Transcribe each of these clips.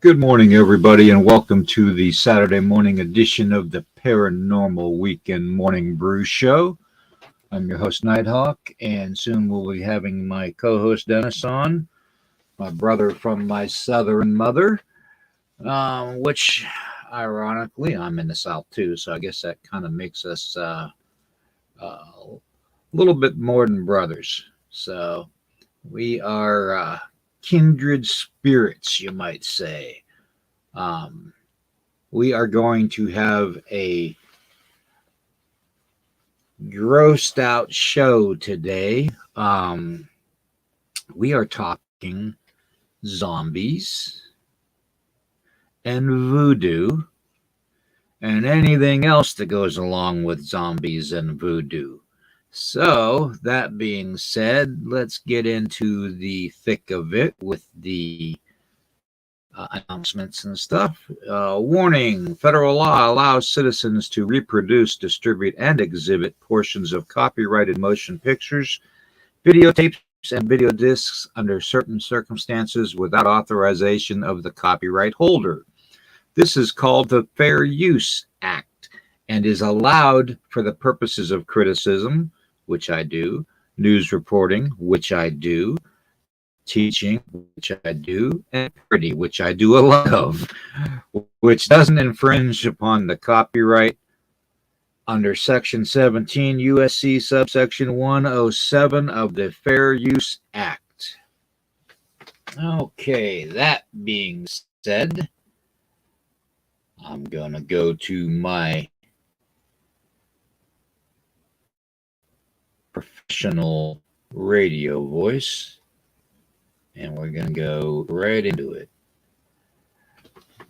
Good morning, everybody, and welcome to the Saturday morning edition of the Paranormal Weekend Morning Brew Show. I'm your host, Nighthawk, and soon we'll be having my co-host, Dennis, on, my brother from my southern mother, which, ironically, I'm in the South, too, so I guess that kind of makes us a little bit more than brothers. So we are kindred spirits, you might say. We are going to have a grossed out show today. We are talking zombies and voodoo and anything else that goes along with zombies and voodoo. So, that being said, let's get into the thick of it with the announcements and stuff. Warning, federal law allows citizens to reproduce, distribute, and exhibit portions of copyrighted motion pictures, videotapes, and video discs under certain circumstances without authorization of the copyright holder. This is called the Fair Use Act and is allowed for the purposes of criticism, which I do, news reporting, which I do, teaching, which I do, and parody, which I do a lot of, which doesn't infringe upon the copyright under Section 17 USC subsection 107 of the Fair Use Act. Okay, that being said, I'm going to go to my professional radio voice, and we're going to go right into it.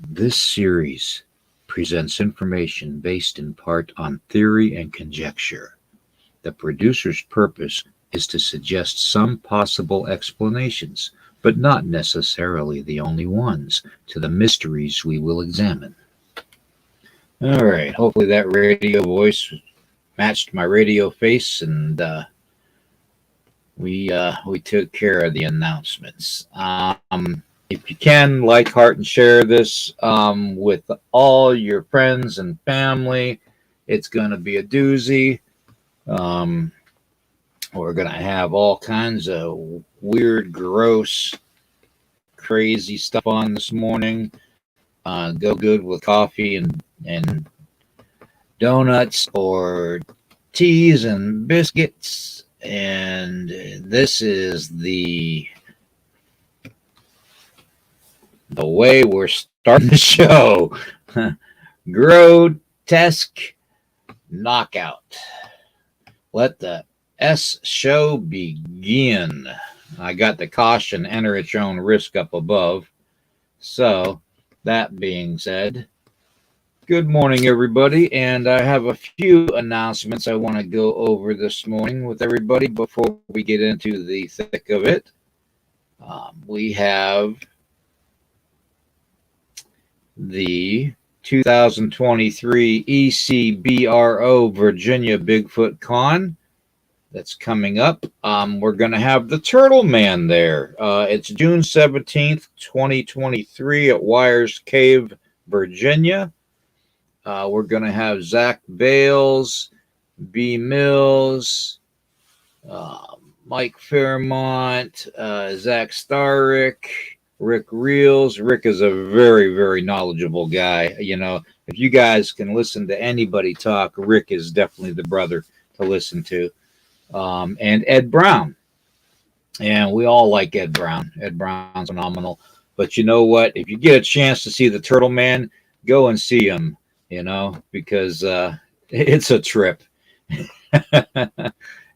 This series presents information based in part on theory and conjecture. The producer's purpose is to suggest some possible explanations, but not necessarily the only ones, to the mysteries we will examine. All right, hopefully that radio voice matched my radio face, and we took care of the announcements. If you can, like, heart, and share this with all your friends and family. It's going to be a doozy. We're going to have all kinds of weird, gross, crazy stuff on this morning. Go good with coffee and donuts or teas and biscuits. And this is the way we're starting the show. Grotesque knockout. Let the S show begin. I got the caution, enter at your own risk up above. So, that being said, good morning, everybody, and I have a few announcements I want to go over this morning with everybody before we get into the thick of it. We have the 2023 ECBRO Virginia Bigfoot Con that's coming up. We're going to have the Turtle Man there. It's June 17th, 2023 at Wires Cave, Virginia. We're going to have Zach Bales, B. Mills, Mike Fairmont, Zach Starrick, Rick Reels. Rick is a very, very knowledgeable guy. You know, if you guys can listen to anybody talk, Rick is definitely the brother to listen to. And Ed Brown. And we all like Ed Brown. Ed Brown's phenomenal. But you know what? If you get a chance to see the Turtle Man, go and see him, you know, because it's a trip.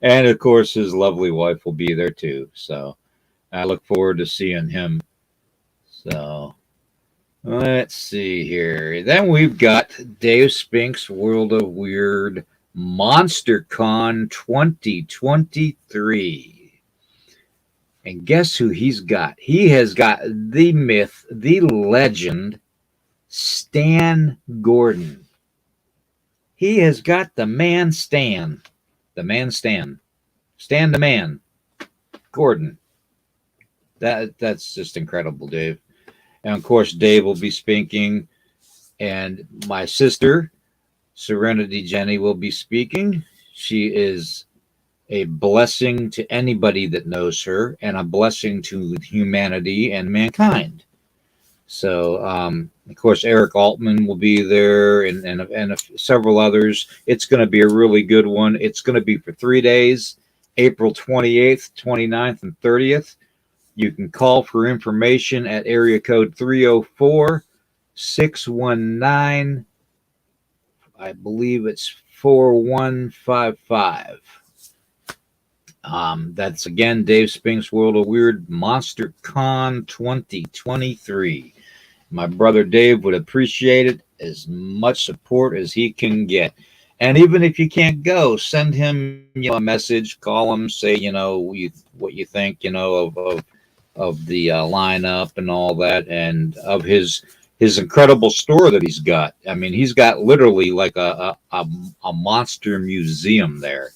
And, of course, his lovely wife will be there, too. So I look forward to seeing him. So let's see here. Then we've got Dave Spink's World of Weird MonsterCon 2023. And guess who he's got? He has got the myth, the legend, Stan Gordon. He has got the man Stan. The man Stan. Stan the man. Gordon. That's just incredible, Dave. And of course, Dave will be speaking, and my sister, Serenity Jenny, will be speaking. She is a blessing to anybody that knows her, and a blessing to humanity and mankind. So, of course, Eric Altman will be there, and several others. It's going to be a really good one. It's going to be for 3 days, April 28th, 29th, and 30th. You can call for information at area code 304-619, I believe it's 4155. That's again Dave Spink's World of Weird Monster Con 2023. My brother Dave would appreciate it, as much support as he can get. And even if you can't go, send him, a message, call him, say, what you think, of the lineup and all that, and of his incredible store that he's got. I mean, he's got literally like a monster museum there.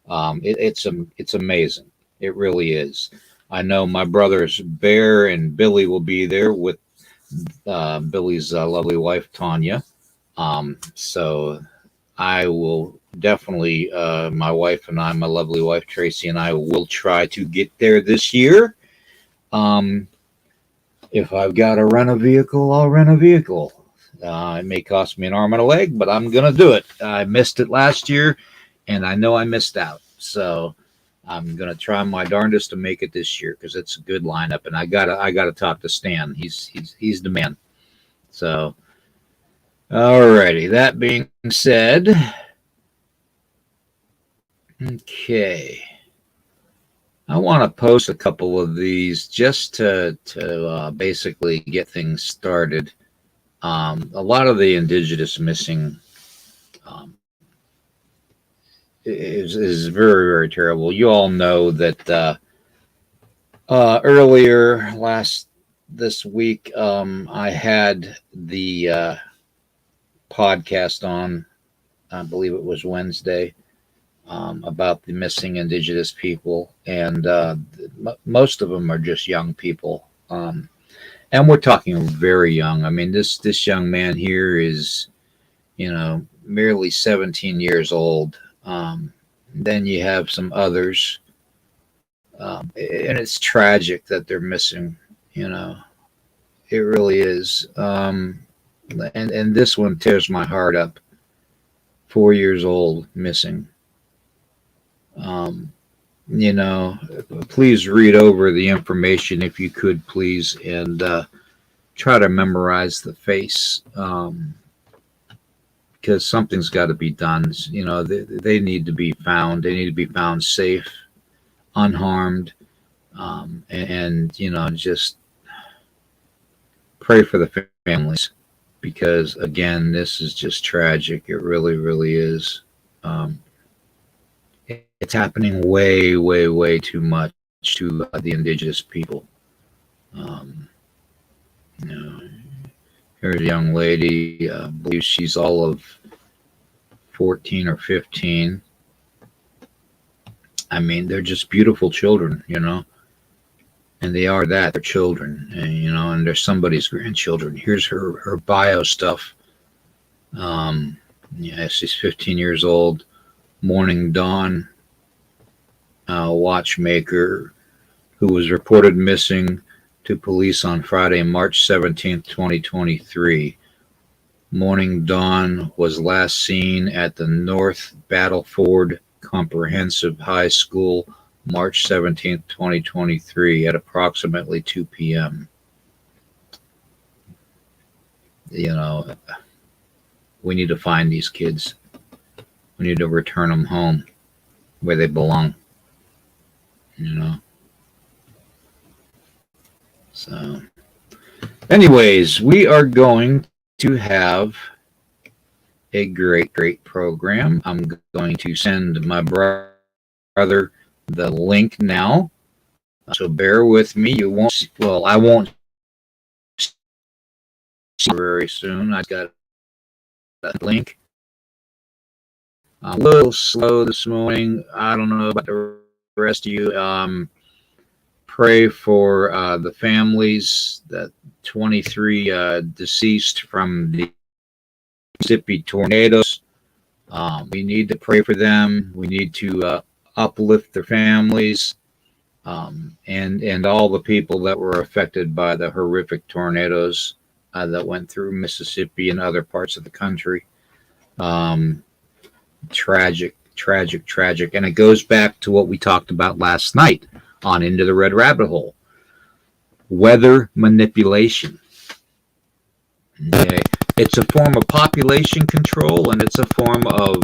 It's amazing. It really is. I know my brothers Bear and Billy will be there with Billy's lovely wife Tanya. So I will definitely, my wife and I, my lovely wife Tracy and I, will try to get there this year. If I've got to rent a vehicle, I'll rent a vehicle. It may cost me an arm and a leg, but I'm gonna do it. I missed it last year, and I know I missed out. So I'm gonna try my darndest to make it this year, because it's a good lineup, and I gotta talk to Stan. He's the man. So, alrighty. That being said, okay. I want to post a couple of these just to basically get things started. A lot of the indigenous missing is very, very terrible. You all know that earlier this week, I had the podcast on, I believe it was Wednesday, about the missing indigenous people, and most of them are just young people, and we're talking very young. I mean, this young man here is, merely 17 years old. Then you have some others, and it's tragic that they're missing. It really is. And this one tears my heart up. 4 years old, missing. Please read over the information if you could, please, and try to memorize the face, because something's got to be done. They need to be found. They need to be found safe, unharmed, and just pray for the families, because again, this is just tragic. It really, really is. It's happening way, way, way too much to the indigenous people. Here's a young lady. I believe she's all of 14 or 15. I mean, they're just beautiful children, and they are that. They're children, and they're somebody's grandchildren. Here's her bio stuff. She's 15 years old. Morning Dawn watchmaker, who was reported missing to police on Friday, March 17th, 2023. Morning Dawn was last seen at the North Battleford Comprehensive High School, March 17th, 2023, at approximately 2 p.m. We need to find these kids. We need to return them home where they belong. So, anyways, we are going to have a great, great program. I'm going to send my brother the link now. So bear with me. I won't see very soon. I got that link. I'm a little slow this morning. I don't know about the rest of you. pray for the families, the 23 deceased from the Mississippi tornadoes. We need to pray for them. We need to uplift their families, and all the people that were affected by the horrific tornadoes that went through Mississippi and other parts of the country. Um, Tragic, tragic, tragic. And it goes back to what we talked about last night on Into the Red Rabbit Hole. Weather manipulation. Okay. It's a form of population control, and it's a form of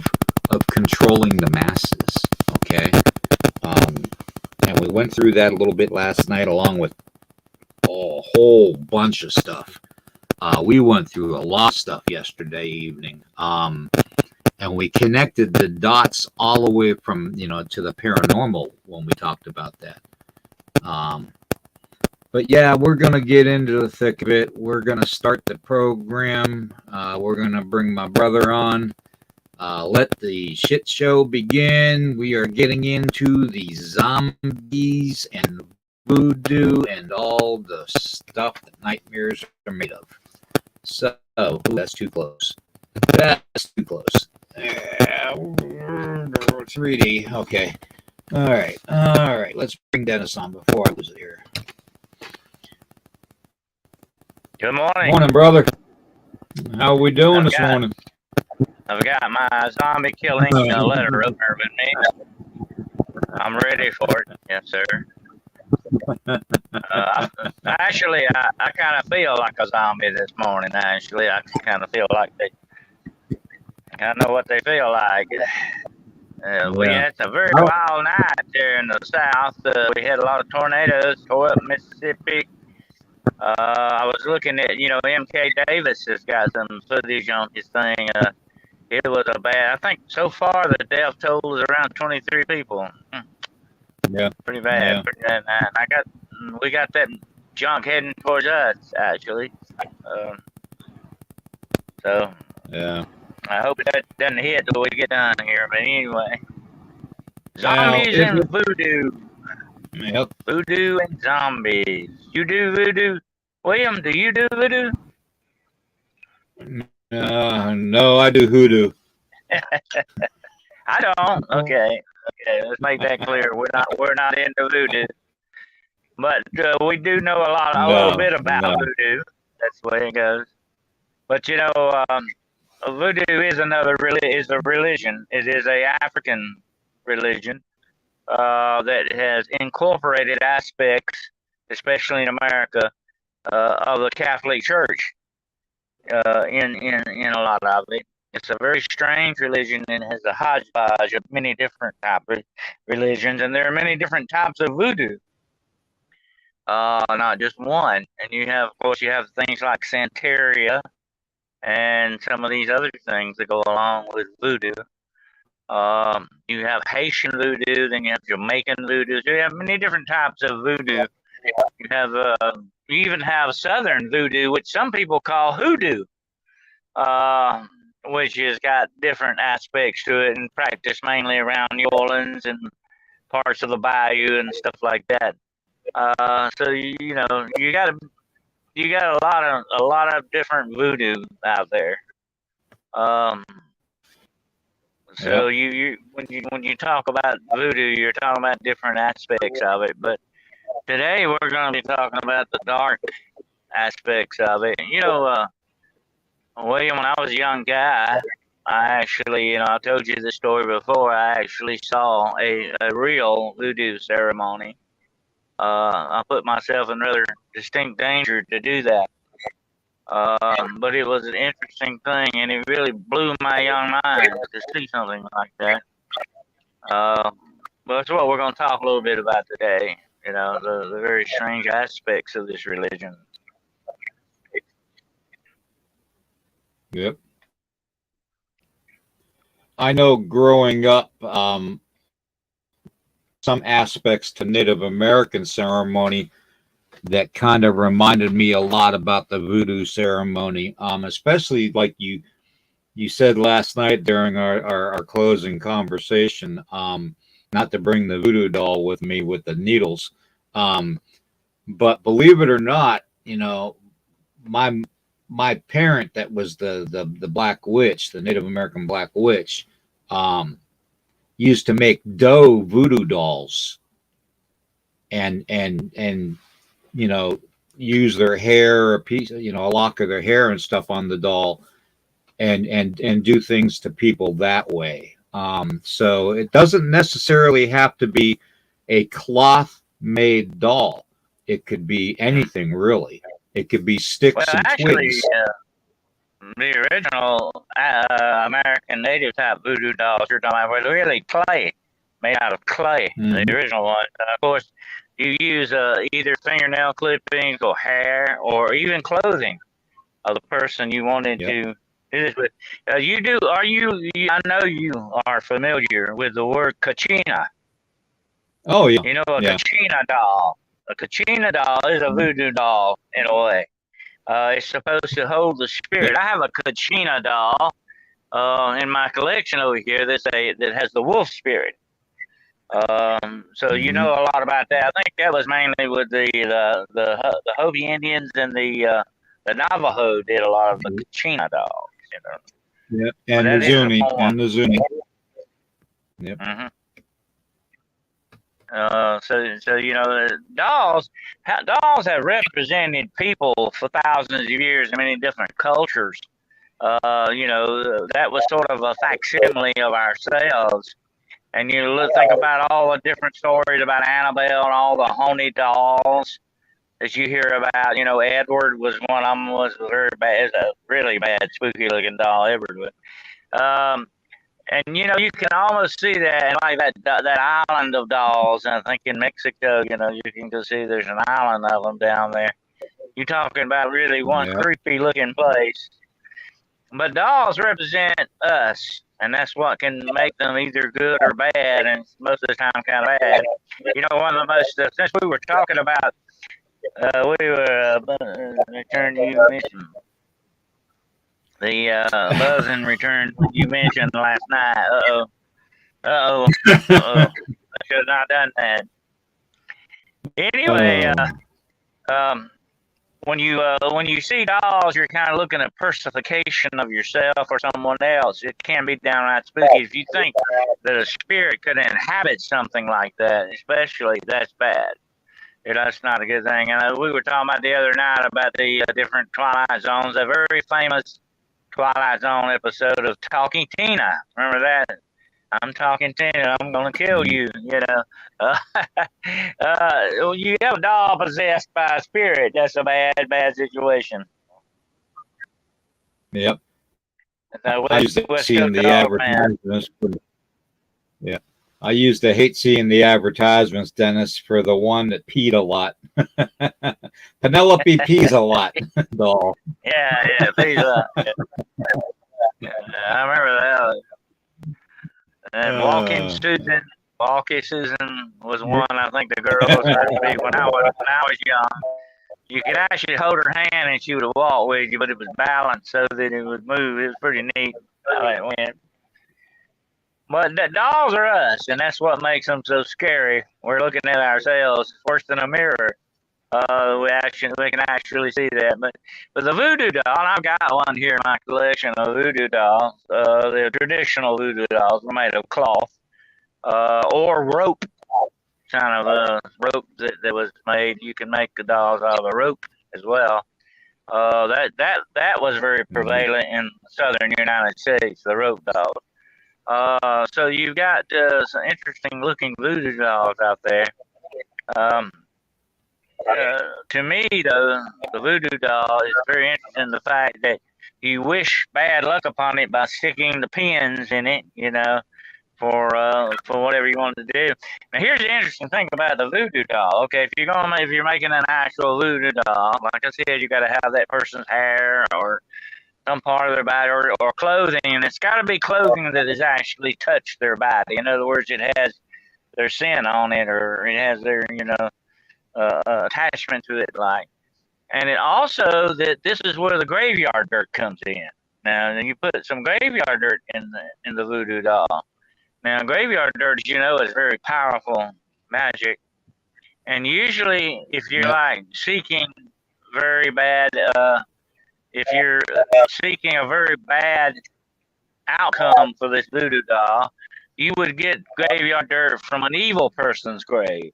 controlling the masses. Okay. And we went through that a little bit last night, along with a whole bunch of stuff. We went through a lot of stuff yesterday evening. And we connected the dots all the way from, to the paranormal when we talked about that. But yeah, we're going to get into the thick of it. We're going to start the program. We're going to bring my brother on. Let the shit show begin. We are getting into the zombies and voodoo and all the stuff that nightmares are made of. So, that's too close. That's too close. 3D. Okay. All right. Let's bring Dennis on before I lose it here. Good morning. Morning, brother. How are we doing this morning? I've got my zombie killing letter opener with me. I'm ready for it. Yes, sir. Actually, I kind of feel like a zombie this morning. Actually, I kind of feel like I know what they feel like. We had a very wild night there in the south. We had a lot of tornadoes tore up Mississippi. I was looking at, MK Davis has got some footage on his thing. It was a bad. I think so far the death toll is around 23 people. Yeah, pretty bad. Yeah. And we got that junk heading towards us actually. So yeah. I hope that doesn't hit till we get done here. But anyway, zombies and voodoo. Yep. Voodoo and zombies. You do voodoo, William? Do you do voodoo? No, I do hoodoo. I don't. Okay. Let's make that clear. We're not into voodoo, but we do know a little bit about voodoo. That's the way it goes. But voodoo is is a religion. It is a African religion that has incorporated aspects, especially in America, of the Catholic Church in a lot of it. It's a very strange religion and has a hodgepodge of many different types of religions, and there are many different types of voodoo. Not just one. And you have things like Santeria and some of these other things that go along with voodoo. You have Haitian voodoo, then you have Jamaican voodoo. So you have many different types of voodoo. You even have Southern voodoo, which some people call hoodoo, which has got different aspects to it and practiced mainly around New Orleans and parts of the bayou and stuff like that. So you got a lot of different voodoo out there. So when you talk about voodoo, you're talking about different aspects of it. But today we're going to be talking about the dark aspects of it. William, when I was a young guy, I actually, I told you this story before. I actually saw a real voodoo ceremony. I put myself in rather distinct danger to do that. But it was an interesting thing, and it really blew my young mind to see something like that. But that's what we're going to talk a little bit about today. The very strange aspects of this religion. Yep. I know growing up, some aspects to Native American ceremony that kind of reminded me a lot about the voodoo ceremony, especially like you said last night during our closing conversation, not to bring the voodoo doll with me with the needles, But believe it or not, my my parent that was the Black Witch, the Native American Black Witch, um, used to make dough voodoo dolls and you know use their hair, a piece, a lock of their hair and stuff on the doll, and do things to people that way. So it doesn't necessarily have to be a cloth made doll. It could be anything really. It could be Well, sticks and actually, twigs. the original American native type voodoo dolls you're talking about were really clay, made out of clay. The Mm-hmm. original one. Of course, you use either fingernail clippings or hair or even clothing of the person you wanted Yep. to do this with. You do? Are you? I know you are familiar with the word kachina. Oh yeah. You know a Yeah. kachina doll. A kachina doll is a voodoo doll in a way. It's supposed to hold the Yep. spirit. I have a kachina doll in my collection over here that has the wolf spirit. So you Mm-hmm. know a lot about that. I think that was mainly with the Hopi Indians and the Navajo did a lot of the kachina dolls. Yep. But And the that is a Zuni. form. And the Zuni. Yep. Hmm. So dolls have represented people for thousands of years in many different cultures. That was sort of a facsimile of ourselves. And you think about all the different stories about Annabelle and all the haunted dolls that you hear about. Edward was one of them. Was very bad. It's a really bad, spooky looking doll. Edward was. Um, and you can almost see that, like that island of dolls. And I think in Mexico, you can just see there's an island of them down there. You're talking about really one Yep. creepy looking place. But dolls represent us, and that's what can make them either good or bad, and most of the time kind of bad. One of the most, since we were talking about, we were, return you mentioned, the buzz and return you mentioned last night. Uh-oh, uh-oh, uh-oh. I should have not done that. Anyway, um, when you see dolls, you're kind of looking at personification of yourself or someone else. It can be downright spooky if you think that a spirit could inhabit something like that. Especially, that's bad. That's not a good thing. And we were talking about the other night about the different Twilight Zones. A very famous Twilight Zone episode of Talking Tina. Remember that? I'm talking Tina. I'm gonna kill you. Uh, you have a doll possessed by a spirit. That's a bad, bad situation. Yep. I West used to West seeing Coast the dog man. advertisements. Yeah. I used to hate seeing the advertisements, Dennis, for the one that peed a lot. Penelope pees a lot. Doll. Yeah, please. I remember that. And Walking Susan was one. I think the girl was supposed to be when I was young. You could actually hold her hand and she would walk with you, but it was balanced so that it would move. It was pretty neat how it went. But the dolls are us, and that's what makes them so scary. We're looking at ourselves worse than a mirror. We can actually see that. But the voodoo doll, and I've got one here in my collection of voodoo dolls. The traditional voodoo dolls were made of cloth or rope, kind of a rope that was made. You can make the dolls out of a rope as well. That was very prevalent in the southern United States, the rope dolls. So you've got some interesting looking voodoo dolls out there. Um, to me, though, the voodoo doll is very interesting. The fact that you wish bad luck upon it by sticking the pins in it, for whatever you want to do. Now, here's the interesting thing about the voodoo doll. Okay, if you're making an actual voodoo doll, like I said, you got to have that person's hair or some part of their body or clothing, and it's got to be clothing that has actually touched their body. In other words, it has their sin on it, or it has their attachment to it, like. And it also that this is where the graveyard dirt comes in. Now, you put some graveyard dirt in the voodoo doll. Now, graveyard dirt, as you know, is very powerful magic, And usually, if you're Yep. like seeking very bad, if you're seeking a very bad outcome for this voodoo doll, you would get graveyard dirt from an evil person's grave.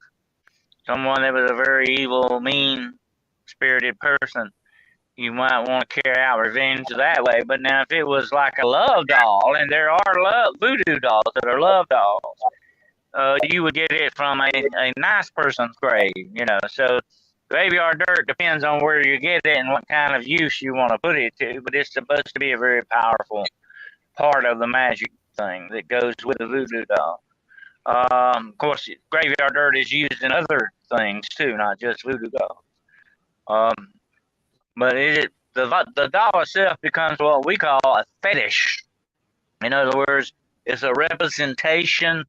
Someone that was a very evil, mean spirited person. You might want to carry out revenge that way. But now, if it was like a love doll, and there are voodoo dolls that are love dolls, you would get it from a nice person's grave, So graveyard dirt depends on where you get it and what kind of use you want to put it to, but it's supposed to be a very powerful part of the magic thing that goes with the voodoo doll. Of course, graveyard dirt is used in other things too, not just voodoo dolls. But the doll itself becomes what we call a fetish. In other words, it's a representation,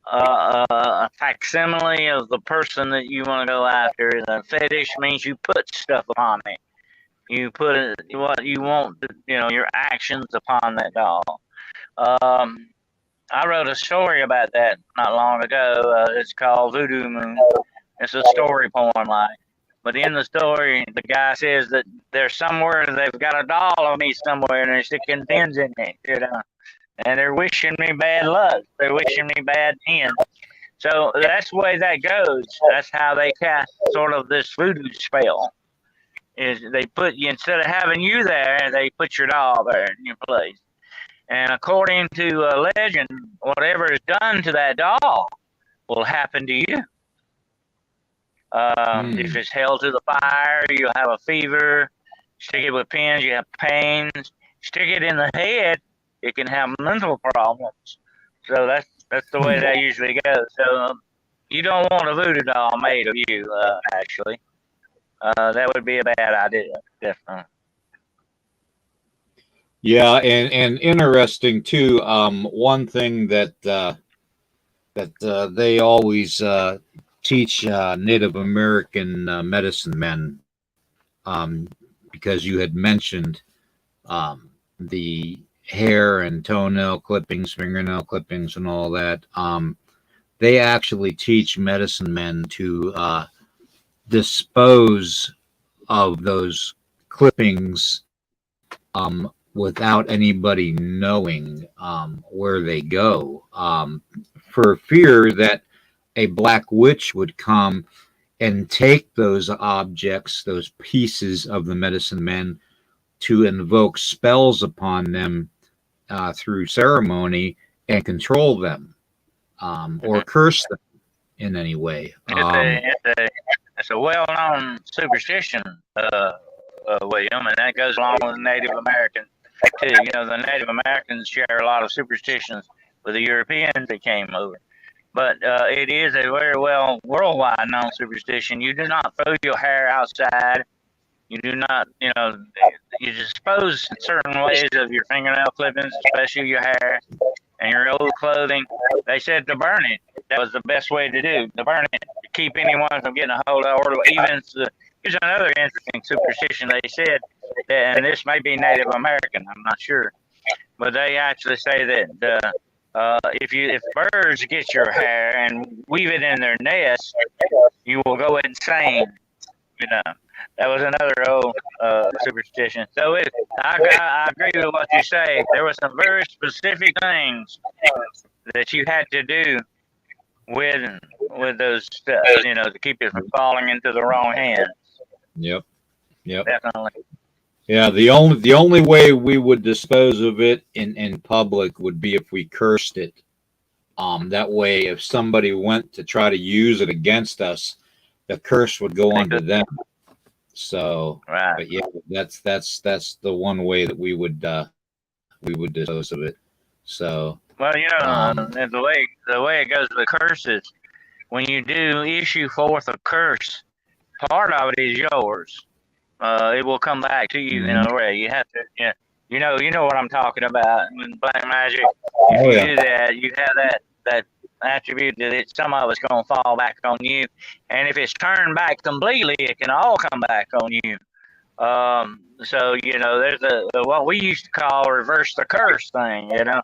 a facsimile of the person that you want to go after. The fetish means you put stuff upon it. You put what you want, your actions upon that doll. I wrote a story about that not long ago. It's called Voodoo Moon. It's a story poem, like. But in the story, the guy says that there's somewhere they've got a doll of me somewhere, and they're sticking pins in it, and they're wishing me bad luck. They're wishing me bad ends. So that's the way that goes. That's how they cast sort of this voodoo spell. Is they put you, instead of having you there, they put your doll there in your place. And according to legend, whatever is done to that doll will happen to you. If it's held to the fire, you'll have a fever. Stick it with pins, you have pains. Stick it in the head, it can have mental problems. So that's the way that usually goes. So you don't want a voodoo doll made of you, actually. That would be a bad idea, definitely. Yeah, and interesting too. One thing that they always teach Native American medicine men, because you had mentioned the hair and toenail clippings, fingernail clippings, and all that. They actually teach medicine men to dispose of those clippings without anybody knowing where they go, for fear that a black witch would come and take those objects, those pieces of the medicine men, to invoke spells upon them through ceremony and control them, or curse them in any way. It's a well-known superstition, William, and that goes along with Native Americans too. The Native Americans share a lot of superstitions with the Europeans that came over. But it is a very well worldwide known superstition. You do not throw your hair outside. You do not, you dispose in certain ways of your fingernail clippings, especially your hair and your old clothing. They said to burn it. That was the best way to do, to burn it, to keep anyone from getting a hold of it. Or even, here's another interesting superstition. They said that, and this may be Native American, I'm not sure, but they actually say that if birds get your hair and weave it in their nest, you will go insane. That was another old superstition. So I agree with what you say. There were some very specific things that you had to do with those stuff, to keep it from falling into the wrong hands. Yep. Definitely. Yeah, the only way we would dispose of it in public would be if we cursed it. That way, if somebody went to try to use it against us, the curse would go on to them. So, right. But yeah, that's the one way that we would dispose of it. So, well, the way it goes with curses, when you do issue forth a curse, part of it is yours. It will come back to you in a way. You have to, you know what I'm talking about. In black magic, if you do that, you have that attribute that some of it's going to fall back on you, and if it's turned back completely, it can all come back on you. So there's what we used to call reverse the curse thing. There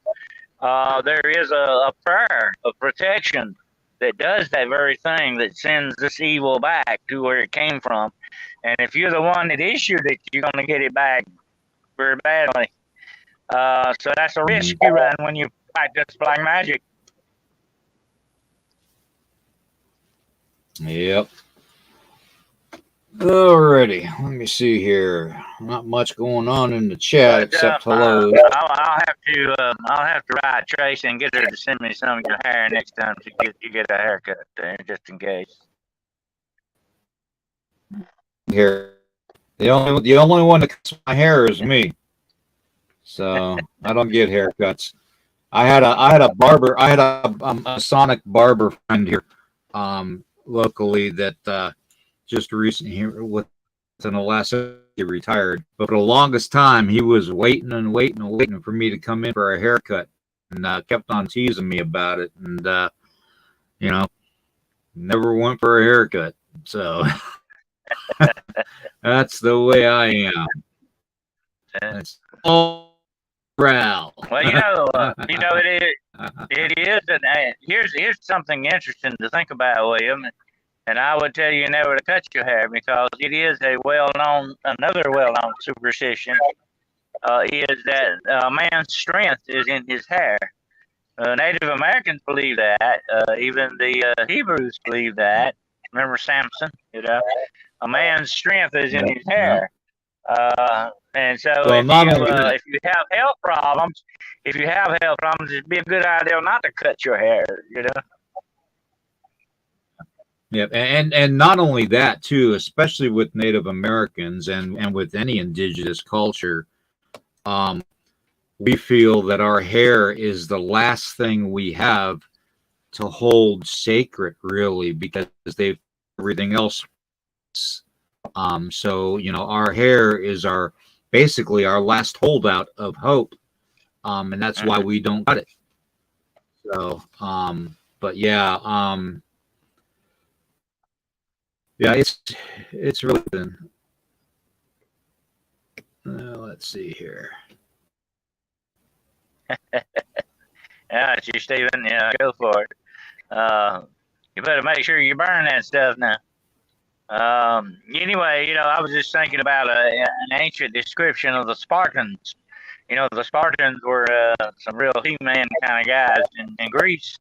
is a prayer of protection that does that very thing, that sends this evil back to where it came from. And if you're the one that issued it, you're going to get it back very badly. So that's a risk you run when you practice black magic. Yep. Alrighty, let me see here. Not much going on in the chat except hello. I'll have to write Tracy and get her to send me some of your hair next time you get a haircut there, just in case. Here, the only one that cuts my hair is me, so I don't get haircuts. I had a barber. I had a Sonic barber friend here, locally that just recently here within the last he retired. But for the longest time, he was waiting for me to come in for a haircut, and kept on teasing me about it, and you know, never went for a haircut. So that's the way I am. That's all Ral. Well, it is, and here's something interesting to think about, William. And I would tell you never to cut your hair, because it is another well-known superstition is that a man's strength is in his hair. Native Americans believe that. Even the Hebrews believe that. Remember Samson? A man's strength is in his hair. And so if you have health problems, it'd be a good idea not to cut your hair. Yeah, and not only that too, especially with Native Americans and with any indigenous culture, we feel that our hair is the last thing we have to hold sacred, really, because they've everything else. So our hair is basically our last holdout of hope, and that's why we don't cut it. So, but yeah. Yeah, it's really been. Let's see here. Yeah, it's you, Stephen. Yeah, go for it. You better make sure you burn that stuff now. Anyway, I was just thinking about an ancient description of the Spartans. The Spartans were some real He-Man kind of guys in Greece.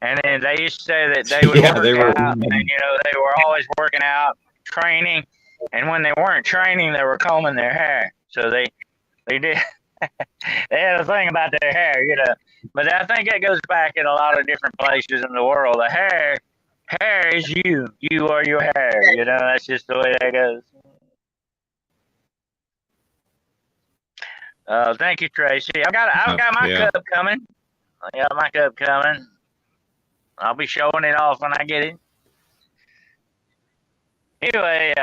And then they used to say that they would work out, and they were always working out, training, and when they weren't training, they were combing their hair. So they did. They had a thing about their hair, But I think it goes back in a lot of different places in the world. The hair is you. You are your hair. That's just the way that goes. Thank you, Tracy. I've got my cup coming. I got my cup coming. I'll be showing it off when I get it. Anyway,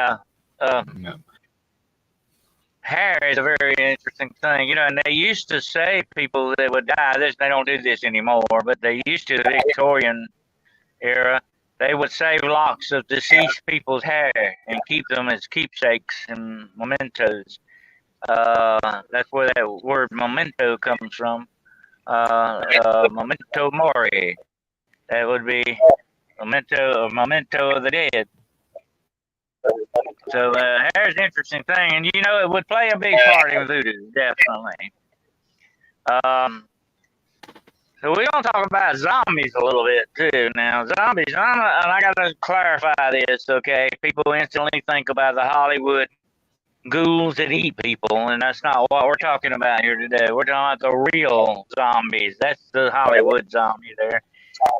hair is a very interesting thing, and they used to say people that would die, they don't do this anymore, but they used to, the Victorian era, they would save locks of deceased people's hair and keep them as keepsakes and mementos. That's where that word memento comes from. Memento mori. That would be memento of the dead. So hair is an interesting thing, and it would play a big part in voodoo, definitely. So we're gonna talk about zombies a little bit too. Now, zombies, and I gotta clarify this, okay? People instantly think about the Hollywood ghouls that eat people, and that's not what we're talking about here today. We're talking about the real zombies. That's the Hollywood zombie there.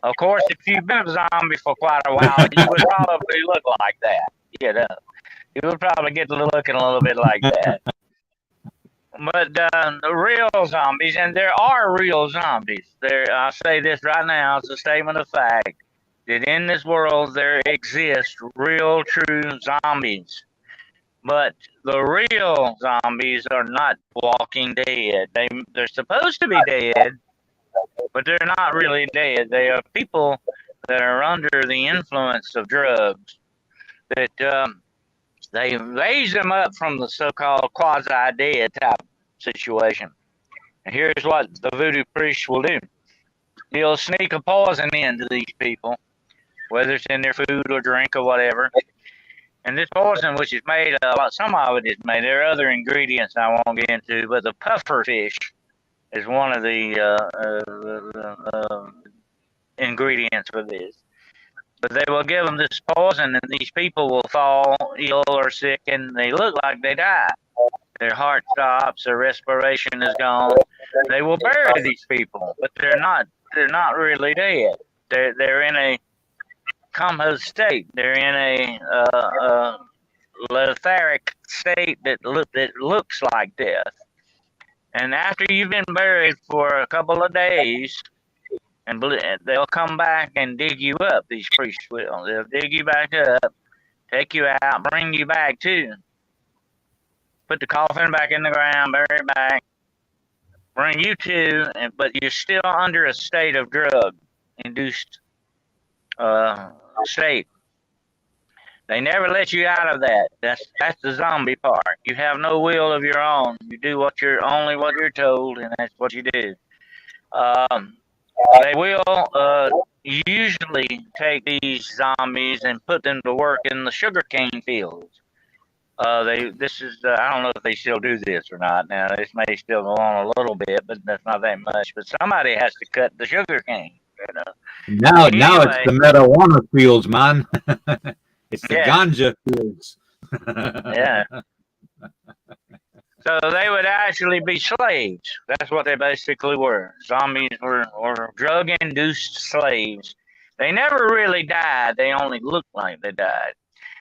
Of course, if you've been a zombie for quite a while, you would probably look like that. You would probably get to looking a little bit like that. But the real zombies, and there are real zombies. I'll say this right now as a statement of fact, that in this world there exist real, true zombies. But the real zombies are not walking dead. They're supposed to be dead, but they're not really dead. They are people that are under the influence of drugs, that they raise them up from the so-called quasi-dead type situation. And here's what the voodoo priest will do. He'll sneak a poison into these people, whether it's in their food or drink or whatever. And this poison, which is made, some of it is made. There are other ingredients I won't get into, but the puffer fish is one of the ingredients for this. But they will give them this poison, and these people will fall ill or sick, and they look like they die. Their heart stops, their respiration is gone. They will bury these people, but they're not really dead. They're in a comatose state. They're in a lethargic state that looks like death. And after you've been buried for a couple of days, and they'll come back and dig you up. These priests will. They'll dig you back up, take you out, bring you back too. Put the coffin back in the ground, bury it back, bring you to, but you're still under a state of drug-induced state. They never let you out of that. That's the zombie part. You have no will of your own. You do only what you're told, and that's what you do. They will usually take these zombies and put them to work in the sugarcane fields. I don't know if they still do this or not. Now, this may still go on a little bit, but that's not that much. But somebody has to cut the sugarcane. Now it's the marijuana fields, man. It's the ganja fields. Yeah. So they would actually be slaves. That's what they basically were. Zombies were drug-induced slaves. They never really died. They only looked like they died.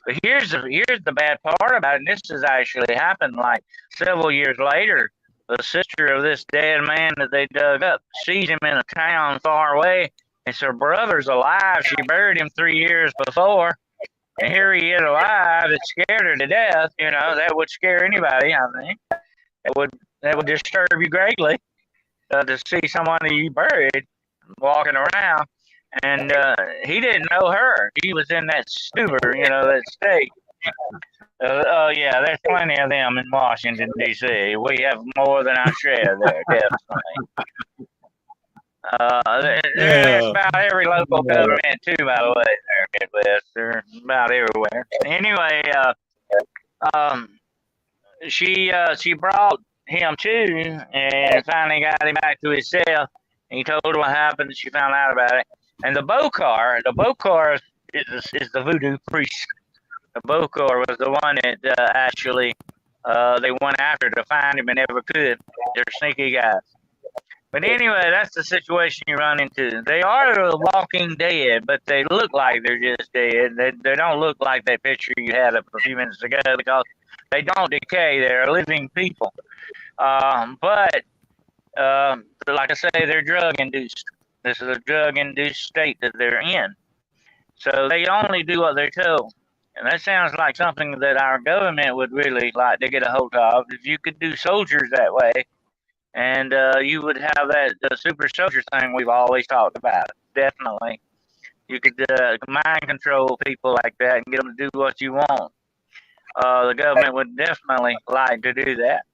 But here's the bad part about it. And this has actually happened like several years later. The sister of this dead man that they dug up sees him in a town far away, and her brother's alive. She buried him 3 years before. And here he is alive. It scared her to death. That would scare anybody, I think. That would disturb you greatly to see someone that you buried walking around. And he didn't know her. He was in that stupor, that state. Yeah, there's plenty of them in Washington, D.C. We have more than our share there, definitely. There's about every local government too, by the way, there in Midwest. They're about everywhere. Anyway, she brought him to, and finally got him back to his cell. And he told her what happened. She found out about it. And the Bokar is the voodoo priest. The Bokar was the one that actually they went after to find him and never could. They're sneaky guys. But anyway, that's the situation you run into. They are the walking dead, but they look like they're just dead. They don't look like that picture you had a few minutes ago because they don't decay. They're living people. But like I say, they're drug-induced. This is a drug-induced state that they're in. So they only do what they're told. And that sounds like something that our government would really like to get a hold of. If you could do soldiers that way, and you would have the super soldier thing we've always talked about. Definitely. You could mind control people like that and get them to do what you want. The government would definitely like to do that.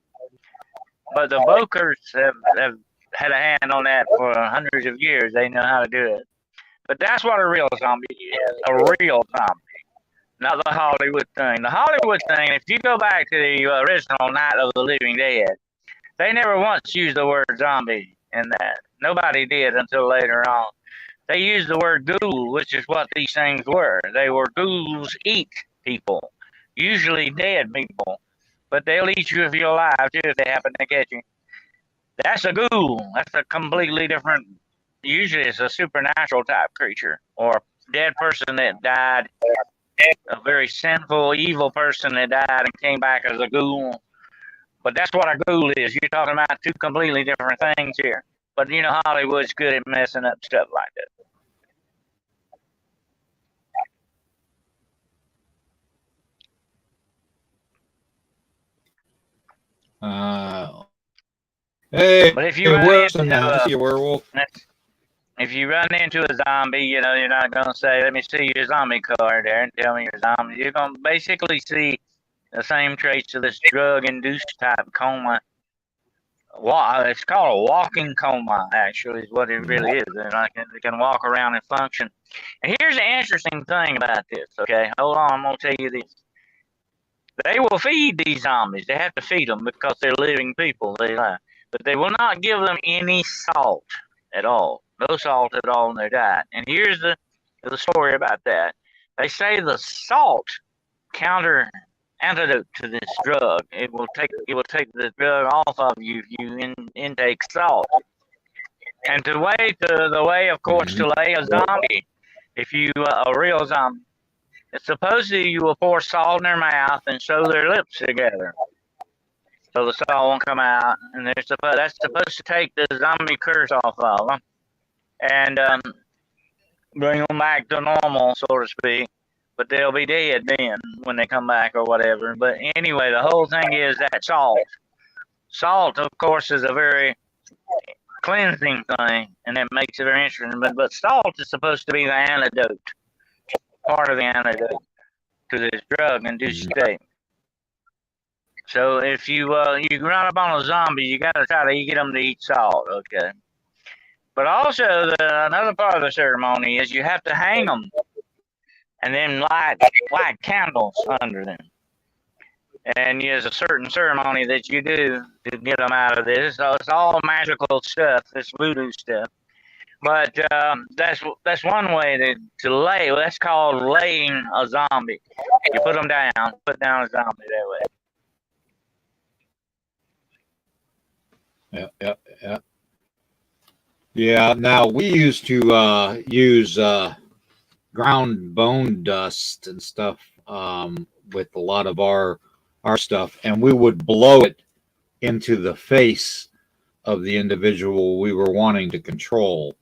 But the Bokers have had a hand on that for hundreds of years. They know how to do it. But that's what a real zombie is, a real zombie. Not the Hollywood thing. The Hollywood thing, if you go back to the original Night of the Living Dead, they never once used the word zombie in that. Nobody did until later on. They used the word ghoul, which is what these things were. They were ghouls eat people, usually dead people. But they'll eat you if you're alive, too, if they happen to catch you. That's a ghoul. That's a completely different, usually it's a supernatural type creature or a dead person that died, a very sinful, evil person that died and came back as a ghoul. But that's what a ghoul is. You're talking about two completely different things here. But Hollywood's good at messing up stuff like that. Hey, but if you run into a werewolf. If you run into a zombie, you're not going to say, "Let me see your zombie card there and tell me your zombie." You're going to basically see the same traits of this drug-induced type coma It's called a walking coma, actually, is what it really is. And it can walk around and function. And here's the interesting thing about this, okay? Hold on, I'm going to tell you this. They will feed these zombies. They have to feed them because they're living people. But they will not give them any salt at all. No salt at all in their diet. And here's the story about that. They say the salt antidote to this drug. It will take the drug off of you if you intake salt. And the way, of course, to lay a zombie, if you a real zombie, it's supposedly you will pour salt in their mouth and sew their lips together, so the salt won't come out. And that's supposed to take the zombie curse off of them and bring them back to normal, so to speak. But they'll be dead then when they come back or whatever. But anyway, the whole thing is that salt. Salt, of course, is a very cleansing thing, and that makes it very interesting. But salt is supposed to be the antidote, part of the antidote to this drug-induced state. So if you run up on a zombie, you got to try to get them to eat salt, okay? But also, another part of the ceremony is you have to hang them and then light candles under them. And there's a certain ceremony that you do to get them out of this. So it's all magical stuff, this voodoo stuff. But that's one way to lay. Well, that's called laying a zombie. You put them down, put down a zombie that way. Yeah. Now we used to use ground bone dust and stuff with a lot of our stuff, and we would blow it into the face of the individual we were wanting to control.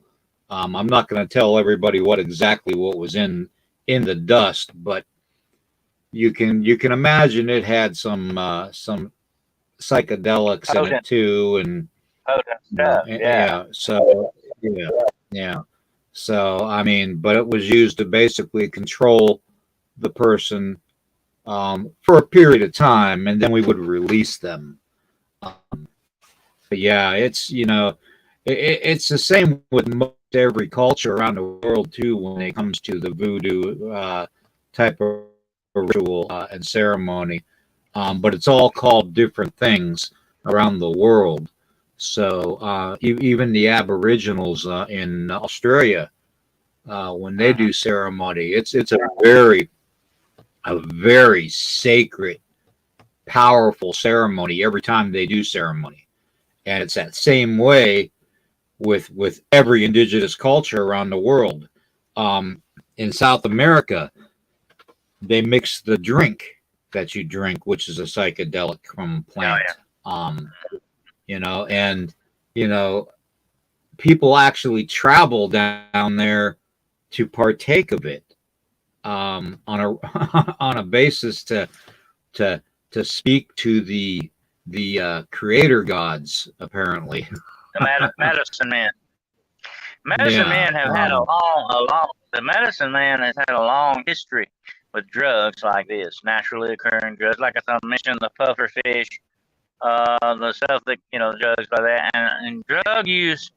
I'm not going to tell everybody what was in the dust, but you can imagine it had some psychedelics in it too, and yeah. So yeah. So I mean, but it was used to basically control the person for a period of time, and then we would release them. But yeah, it's it's the same with most every culture around the world too when it comes to the voodoo type of ritual and ceremony. But it's all called different things around the world. So even the Aboriginals in Australia, when they do ceremony, it's a very sacred, powerful ceremony every time they do ceremony. And it's that same way with every indigenous culture around the world. In South America, they mix the drink that you drink, which is a psychedelic from a plant. And people actually travel down there to partake of it on a on a basis to speak to the creator gods, apparently. The medicine men. Medicine men have had the medicine man has had a long history with drugs like this, naturally occurring drugs. Like I mentioned, the puffer fish, the stuff that, drugs like that. And drug use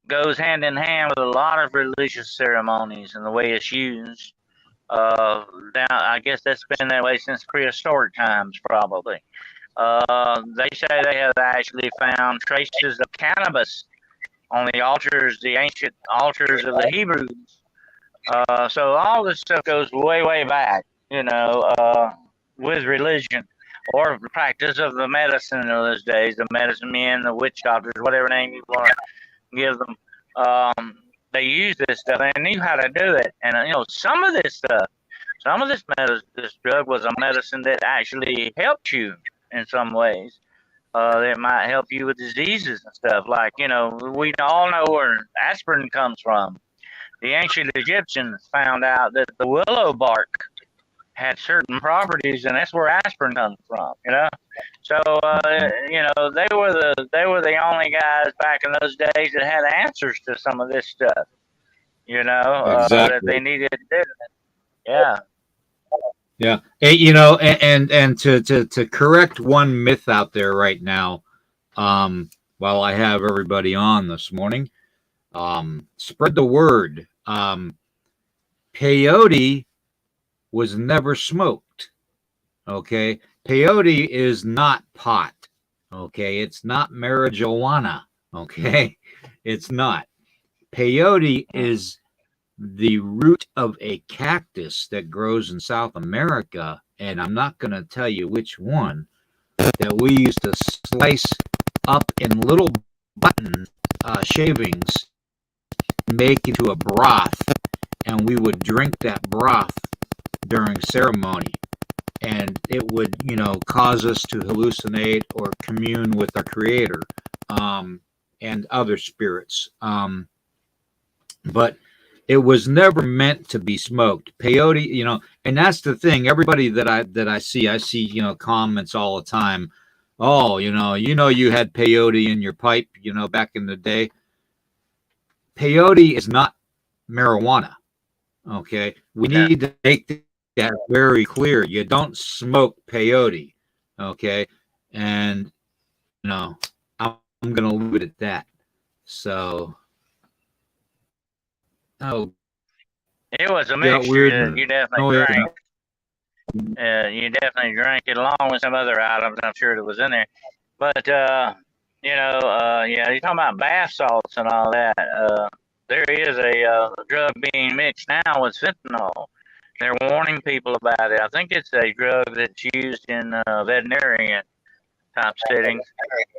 goes hand in hand with a lot of religious ceremonies and the way it's used. Now, I guess that's been that way since prehistoric times, probably. They say they have actually found traces of cannabis on the ancient altars of the Hebrews. So all this stuff goes way, way back, with religion or the practice of the medicine in those days, the medicine men, the witch doctors, whatever name you want to give them. They used this stuff and knew how to do it. And, some of this drug was a medicine that actually helped you in some ways. That might help you with diseases and stuff. Like, we all know where aspirin comes from. The ancient Egyptians found out that the willow bark had certain properties, and that's where aspirin comes from. So they were the only guys back in those days that had answers to some of this stuff. Exactly. That they needed to do. Yeah. Yeah, and to correct one myth out there right now, while I have everybody on this morning. Spread the word. Peyote was never smoked. Okay. Peyote is not pot. Okay. It's not marijuana. Okay. It's not. Peyote is the root of a cactus that grows in South America. And I'm not going to tell you which one that we used to slice up in little button shavings, make into a broth, and we would drink that broth during ceremony. And it would, cause us to hallucinate or commune with our creator and other spirits. But it was never meant to be smoked. Peyote, and that's the thing. Everybody that I see, comments all the time. Oh, you had peyote in your pipe, back in the day. Peyote is not marijuana. Okay, we need to make that very clear. You don't smoke peyote. Okay, and I'm gonna leave it at that. So, oh, It was a got mixture weird that you definitely noise. drank. You definitely drank it along with some other items I'm sure that was in there. But, yeah, you're talking about bath salts and all that. There is a drug being mixed now with fentanyl. They're warning people about it. I think it's a drug that's used in veterinarian type settings.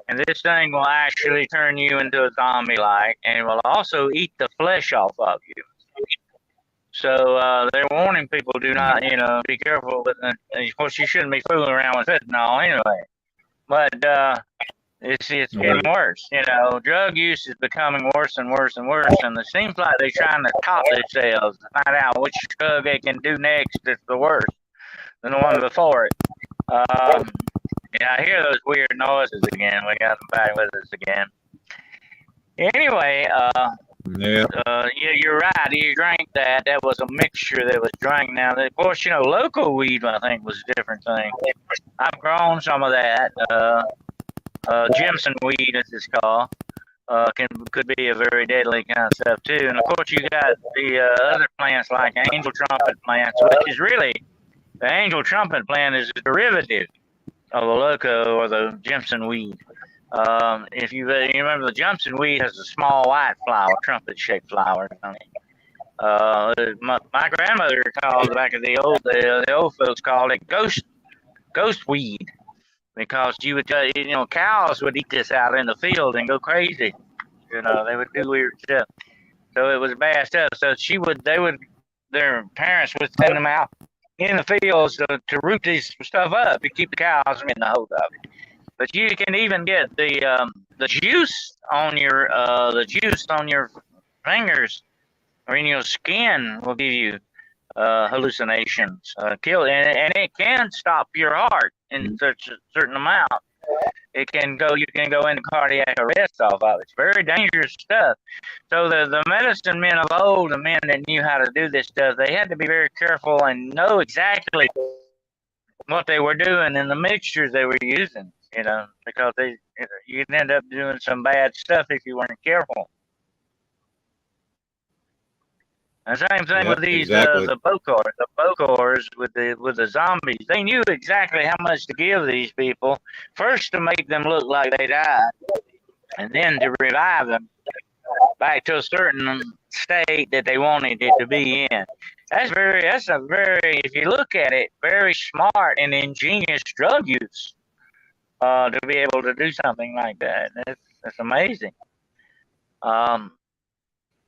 And this thing will actually turn you into a zombie-like, and it will also eat the flesh off of you. So they're warning people, do not, be careful. But of course, you shouldn't be fooling around with fentanyl anyway. But it's getting worse. Drug use is becoming worse and worse and worse, and it seems like they're trying to top themselves to find out which drug they can do next that's the worst than the one before it. Yeah, I hear those weird noises again. We got them back with us again. Anyway, Yeah. yeah, you're right. You drank that. That was a mixture that was drank. Now, of course, local weed, I think, was a different thing. I've grown some of that. Jimson weed, as it's called, could be a very deadly kind of stuff, too. And, of course, you got the other plants like angel trumpet plants, which is really, the angel trumpet plant is a derivative of the loco or the Jimson weed. If you remember, the Jimson weed has a small white flower, trumpet-shaped flower. My grandmother called back in the old folks called it ghost weed, because you would cows would eat this out in the field and go crazy. They would do weird stuff. So it was bad stuff. So their parents would send them out in the fields to root this stuff up to keep the cows from getting a hold of it. But you can even get the juice on your fingers or in your skin will give you hallucinations. And it can stop your heart in such a certain amount. You can go into cardiac arrest off of it. It's very dangerous stuff. So the medicine men of old, the men that knew how to do this stuff, they had to be very careful and know exactly what they were doing in the mixtures they were using. Because you'd end up doing some bad stuff if you weren't careful. The same thing with these exactly. the bokors with the zombies. They knew exactly how much to give these people, first to make them look like they died, and then to revive them back to a certain state that they wanted it to be in. That's a very, if you look at it, very smart and ingenious drug use. To be able to do something like that. That's amazing. But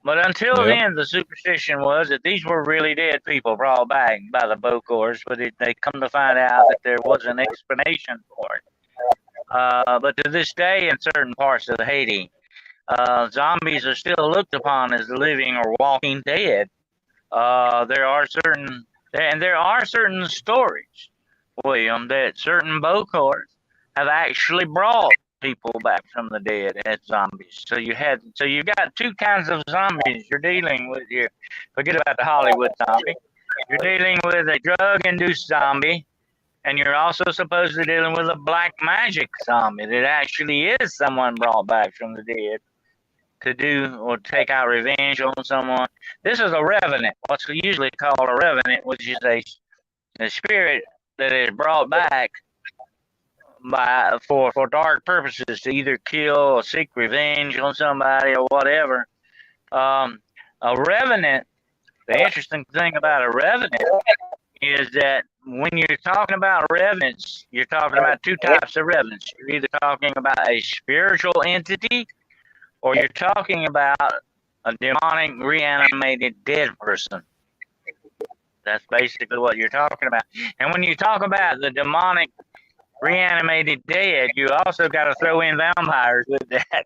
until then, the superstition was that these were really dead people brought back by the bokors, but they come to find out that there was an explanation for it. But to this day, in certain parts of Haiti, zombies are still looked upon as living or walking dead. There are certain stories, William, that certain bokors have actually brought people back from the dead as zombies. So you've got two kinds of zombies you're dealing with here. Forget about the Hollywood zombie. You're dealing with a drug-induced zombie And you're also supposedly dealing with a black magic zombie that actually is someone brought back from the dead to do or take out revenge on someone. This is a revenant, what's usually called a revenant, which is a spirit that is brought back for dark purposes to either kill or seek revenge on somebody or whatever. A revenant. The interesting thing about a revenant is that when you're talking about revenants, you're talking about two types of revenants. You're either talking about a spiritual entity or you're talking about a demonic reanimated dead person. That's basically what you're talking about. And when you talk about the demonic reanimated dead, you also got to throw in vampires with that.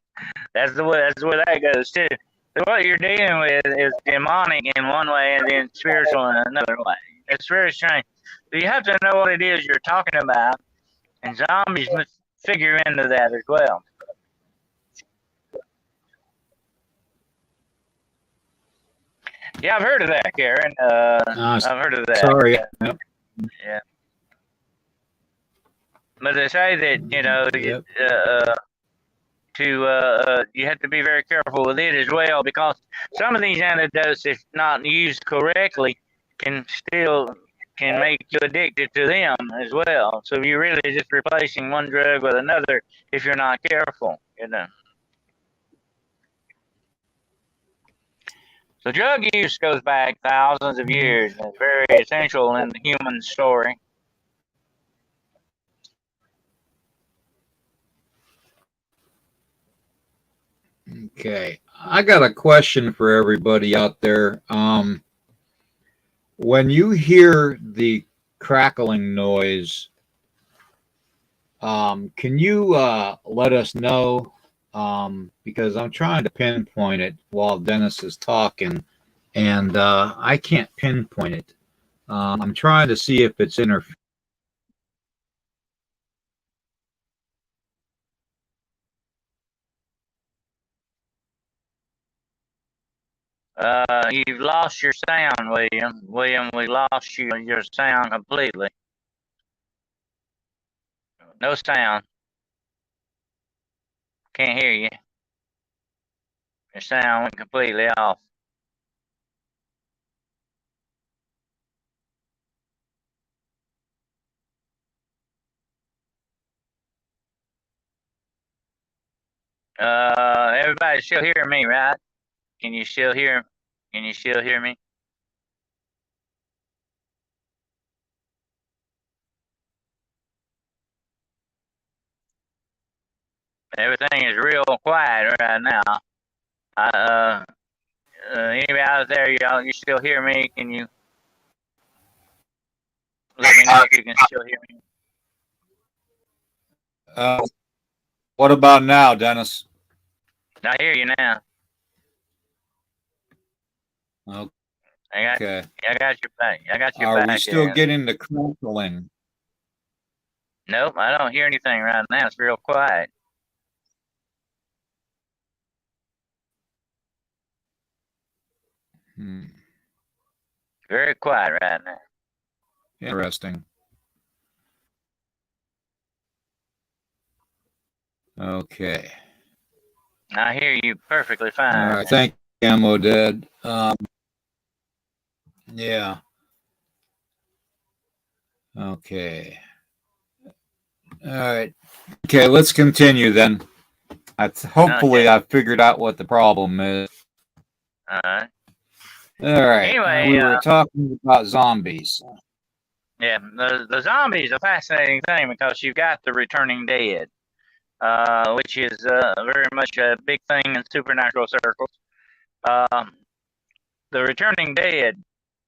That's where that goes too. So what you're dealing with is demonic in one way and then spiritual in another way. It's very strange. So you have to know what it is you're talking about, and zombies must figure into that as well. Yeah, I've heard of that, Karen. I've heard of that. Sorry. Yeah. Yeah. But they say that, you know, Yep. you have to be very careful with it as well, because some of these antidotes, if not used correctly, can make you addicted to them as well. So you're really just replacing one drug with another if you're not careful, you know. So drug use goes back thousands of years and is very essential in the human story. Okay. I got a question for everybody out there. When you hear the crackling noise, can you let us know? Because I'm trying to pinpoint it while Dennis is talking, and I can't pinpoint it. I'm trying to see if it's interfering. You've lost your sound, William. William, we lost your sound completely. No sound. Can't hear you. Your sound went completely off. Everybody still hear me, right? Can you still hear? Can you still hear me? Everything is real quiet right now. Anybody out there, you still hear me? Can you let me know if you can still hear me? What about now, Dennis? I hear you now. Okay. I got your back. I got your back. back. Are we still getting the crackling? Nope, I don't hear anything right now. It's real quiet. Very quiet right now. Interesting. Okay. I hear you perfectly fine. All right. Thank you, Ammo Dad. Yeah. Okay. All right. Okay, let's continue then. Hopefully, I figured out what the problem is. All right. All right. Anyway, we were talking about zombies. Yeah, the zombies are a fascinating thing because you've got the returning dead, which is very much a big thing in supernatural circles. The returning dead,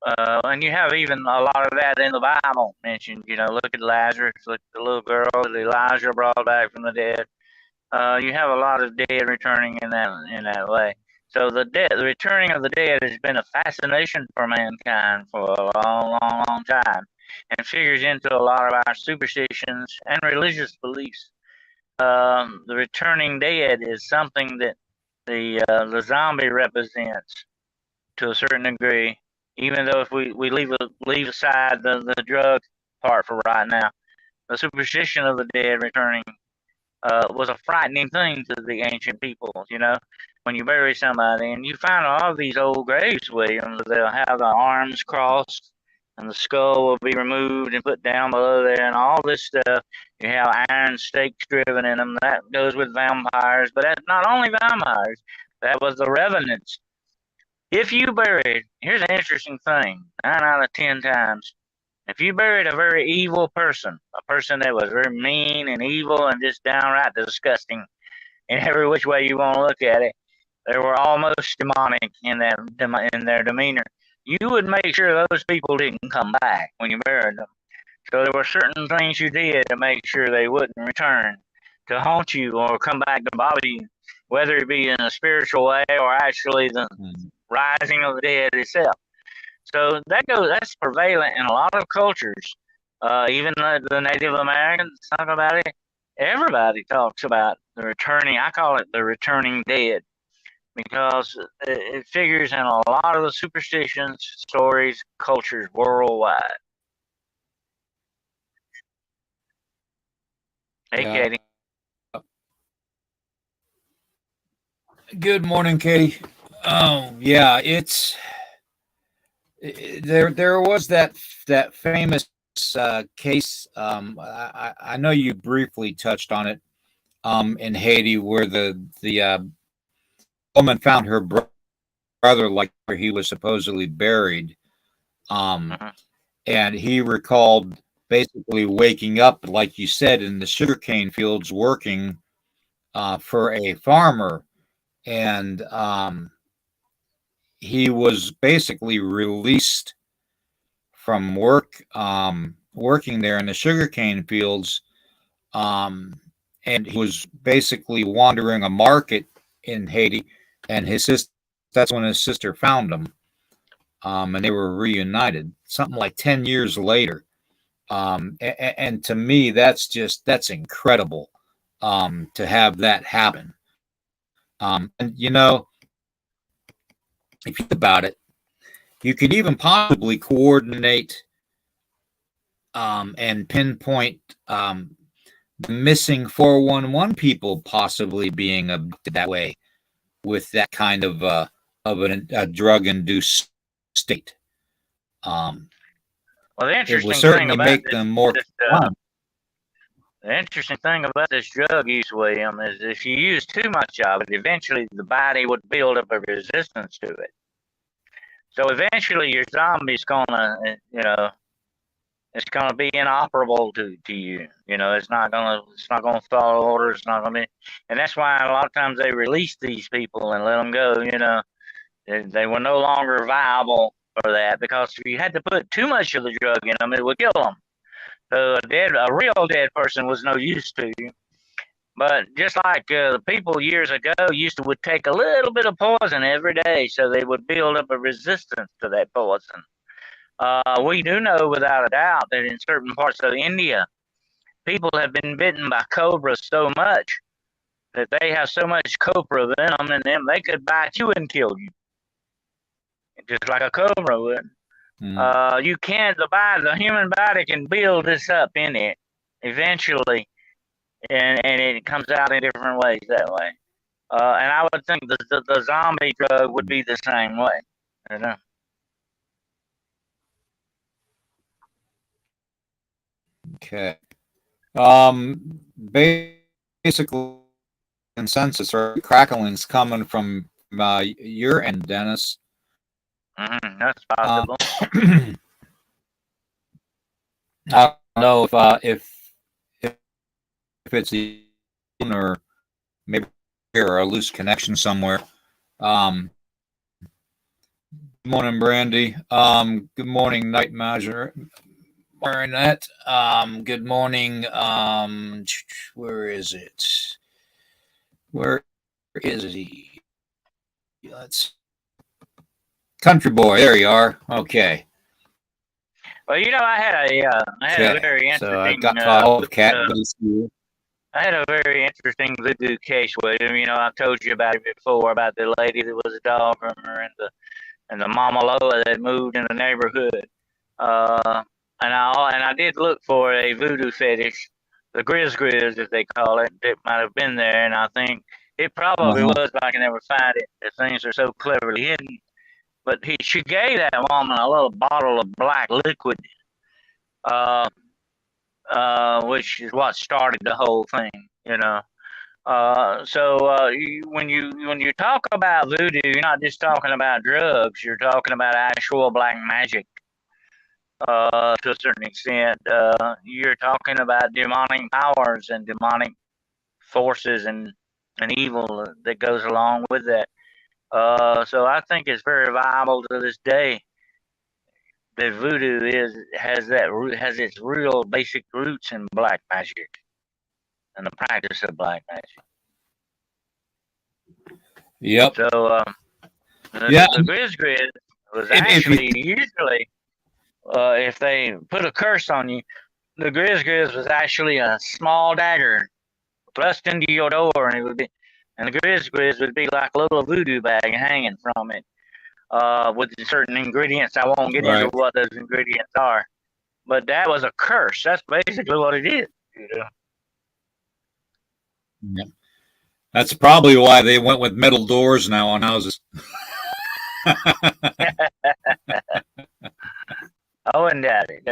and you have even a lot of that in the Bible mentioned. You know, look at Lazarus, look at the little girl that Elijah brought back from the dead. You have a lot of dead returning in that way. So the returning of the dead has been a fascination for mankind for a long, long, long time, and figures into a lot of our superstitions and religious beliefs. The returning dead is something that the zombie represents to a certain degree, even though if we leave aside the drug part for right now. the superstition of the dead returning was a frightening thing to the ancient peoples. When you bury somebody, and you find all of these old graves, Williams, they'll have the arms crossed, and the skull will be removed and put down below there, and all this stuff. You have iron stakes driven in them. That goes with vampires, but that's not only vampires. That was the revenants. If you buried, here's an interesting thing: 9 out of 10 times, if you buried a very evil person, a person that was very mean and evil and just downright disgusting in every which way you want to look at it, they were almost demonic in their demeanor. You would make sure those people didn't come back when you buried them. So there were certain things you did to make sure they wouldn't return to haunt you or come back to bother you, whether it be in a spiritual way or actually the rising of the dead itself. So that's prevalent in a lot of cultures. Even the Native Americans talk about it. Everybody talks about the returning. I call it the returning dead because it figures in a lot of the superstitions, stories, cultures worldwide. Hey, Yeah. Katie. Good morning, Katie. Yeah, there was that famous case. I know you briefly touched on it. In Haiti, where the woman found her brother, like where he was supposedly buried, and he recalled basically waking up, like you said, in the sugarcane fields, working for a farmer, and he was basically released from work, working there in the sugarcane fields, and he was basically wandering a market in Haiti, and his sister. That's when his sister found him, and they were reunited. Something like 10 years later, and to me, that's incredible to have that happen. And if you think about it, you could even possibly coordinate and pinpoint the missing 411 people possibly being abducted that way with that kind of a drug-induced state. Well, the It would interesting thing certainly about make them more fun. the interesting thing about this drug use, William, is if you use too much of it, eventually the body would build up a resistance to it. So eventually your zombie's it's gonna be inoperable to you. It's not gonna follow orders. It's not gonna be, and that's why a lot of times they release these people and let them go. They were no longer viable for that because if you had to put too much of the drug in them, it would kill them. So a real dead person was no use to you. But just like the people years ago would take a little bit of poison every day, so they would build up a resistance to that poison. We do know without a doubt that in certain parts of India, people have been bitten by cobras so much that they have so much cobra venom in them they could bite you and kill you, just like a cobra would. You can't. The human body can build this up in it eventually, and it comes out in different ways that way. And I would think the zombie drug would be the same way. Okay. Basically, consensus or cracklings coming from your end, Dennis. That's possible. I don't know if it's or maybe or a loose connection somewhere. Good morning, Brandy. Good morning, Night Manager. Marinette. Good morning. Where is it? Where is he? Let's Country Boy. There you are. Okay. Well, I had a very interesting. So I got caught with cat. I had a very interesting voodoo case with him. I told you about it before about the lady that was a dog groomer and the mama Lola that moved in the neighborhood. I did look for a voodoo fetish, the Grizz, as they call it, that might have been there, and I think it probably was, but I can never find it. The things are so cleverly hidden. But she gave that woman a little bottle of black liquid, uh, which is what started the whole thing, you know. When you talk about voodoo, you're not just talking about drugs. You're talking about actual black magic. To a certain extent, you're talking about demonic powers and demonic forces and evil that goes along with that. So I think it's very viable to this day that voodoo has its real basic roots in black magic and the practice of black magic. Yep. So the Grizz was actually usually if they put a curse on you, the Grizz was actually a small dagger thrust into your door, and the Grizz would be like a little voodoo bag hanging from it, with certain ingredients. I won't get into what those ingredients are, but that was a curse. That's basically what it is. You know? Yeah. That's probably why they went with metal doors now on houses. I wouldn't doubt it.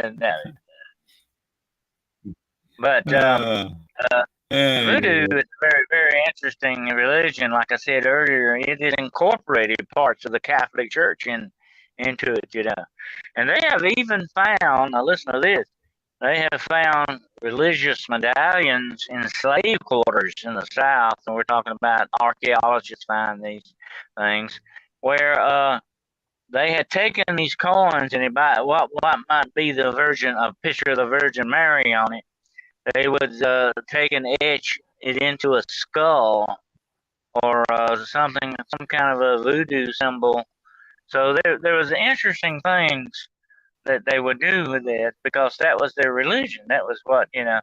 But voodoo is a very, very interesting religion. Like I said earlier, it has incorporated parts of the Catholic Church into it, you know. And they have even found, now listen to this, they have found religious medallions in slave quarters in the South, and we're talking about archaeologists find these things, where they had taken these coins and what might be a picture of the Virgin Mary on it. They would take and etch it into a skull or some kind of a voodoo symbol. So there was interesting things that they would do with it because that was their religion. That was what, you know.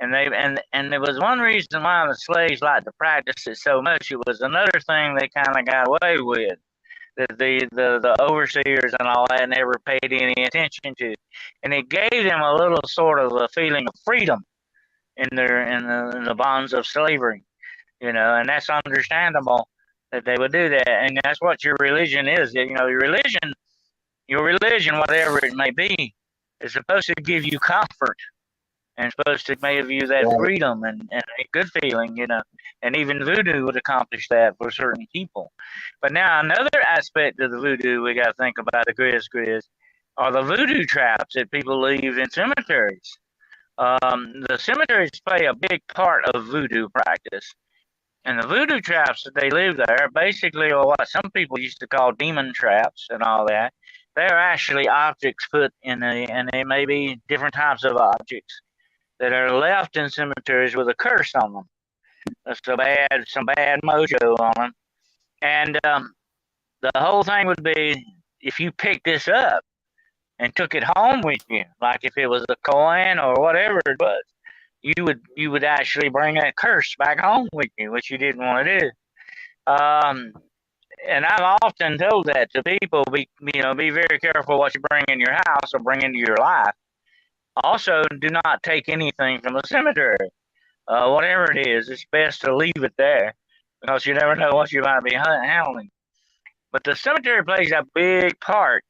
And there was one reason why the slaves liked to practice it so much. It was another thing they kind of got away with that the overseers and all that never paid any attention to, and it gave them a little sort of a feeling of freedom in the bonds of slavery, you know, and that's understandable that they would do that, and that's what your religion is. You know, your religion, whatever it may be, is supposed to give you comfort and supposed to give you that freedom and a good feeling, you know. And even voodoo would accomplish that for certain people. But now another aspect of the voodoo we got to think about the Grizz are the voodoo traps that people leave in cemeteries. The cemeteries play a big part of voodoo practice. And the voodoo traps that they leave there basically are what some people used to call demon traps and all that. They're actually objects put and they may be different types of objects that are left in cemeteries with a curse on them. That's some bad mojo on them. And the whole thing would be if you picked this up and took it home with you, like if it was a coin or whatever it was, you would actually bring that curse back home with you, which you didn't want to do. And I've often told that to people: be very careful what you bring in your house or bring into your life. Also, do not take anything from the cemetery. Whatever it is, it's best to leave it there because you never know what you might be handling. But the cemetery plays a big part,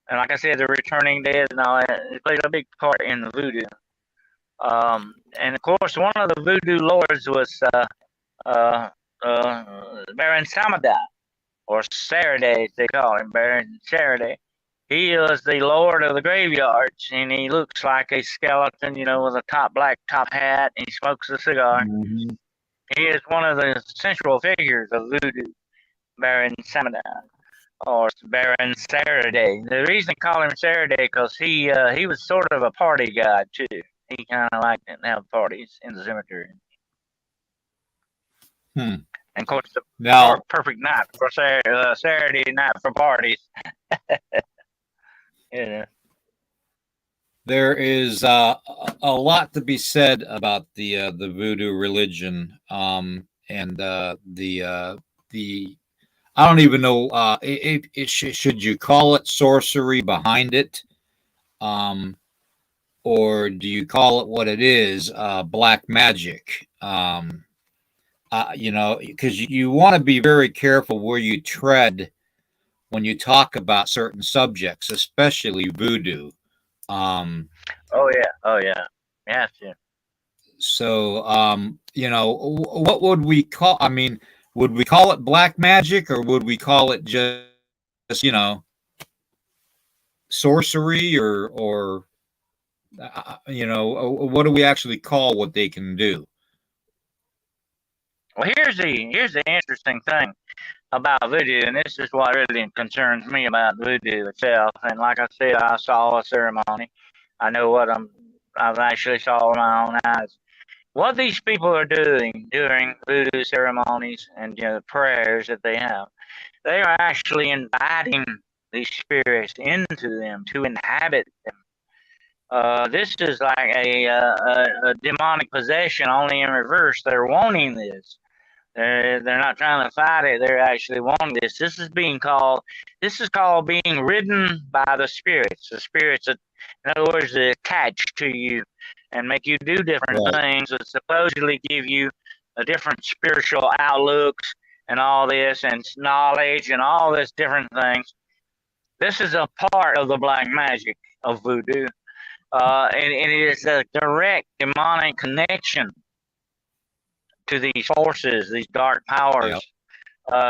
and like I said, the returning dead and all that, it plays a big part in the voodoo. And of course, one of the voodoo lords was Baron Samedi, or Saraday, they call him Baron Saraday. He was the lord of the graveyards, and he looks like a skeleton, you know, with a black top hat, and he smokes a cigar. Mm-hmm. He is one of the central figures of voodoo, Baron Samedi, or Baron Saraday. The reason they call him Saraday because he was sort of a party god too. He kind of liked to have parties in the cemetery. And of course, the perfect night for Saturday night for parties. Yeah. There is a lot to be said about the voodoo religion, and the I don't even know should you call it sorcery behind it. or do you call it what it is, black magic? Because you want to be very careful where you tread when you talk about certain subjects, especially voodoo. Um, Oh yeah, oh yeah, yeah. so, what would we call? I mean, would we call it black magic, or would we call it just, sorcery, or what do we actually call what they can do? Well, here's the interesting thing about voodoo, and this is what really concerns me about voodoo itself. And like I said, I saw a ceremony. I know what I've actually saw with my own eyes. What these people are doing during voodoo ceremonies and prayers that they are actually inviting these spirits into them to inhabit them. This is like a demonic possession, only in reverse. They're wanting this. They're not trying to fight it. They're actually wanting this. This is called being ridden by the spirits. The spirits, that, in other words, they attach to you and make you do different Right. things that supposedly give you a different spiritual outlooks and all this and knowledge and all this different things. This is a part of the black magic of voodoo, and it is a direct demonic connection to these forces, these dark Yep. powers.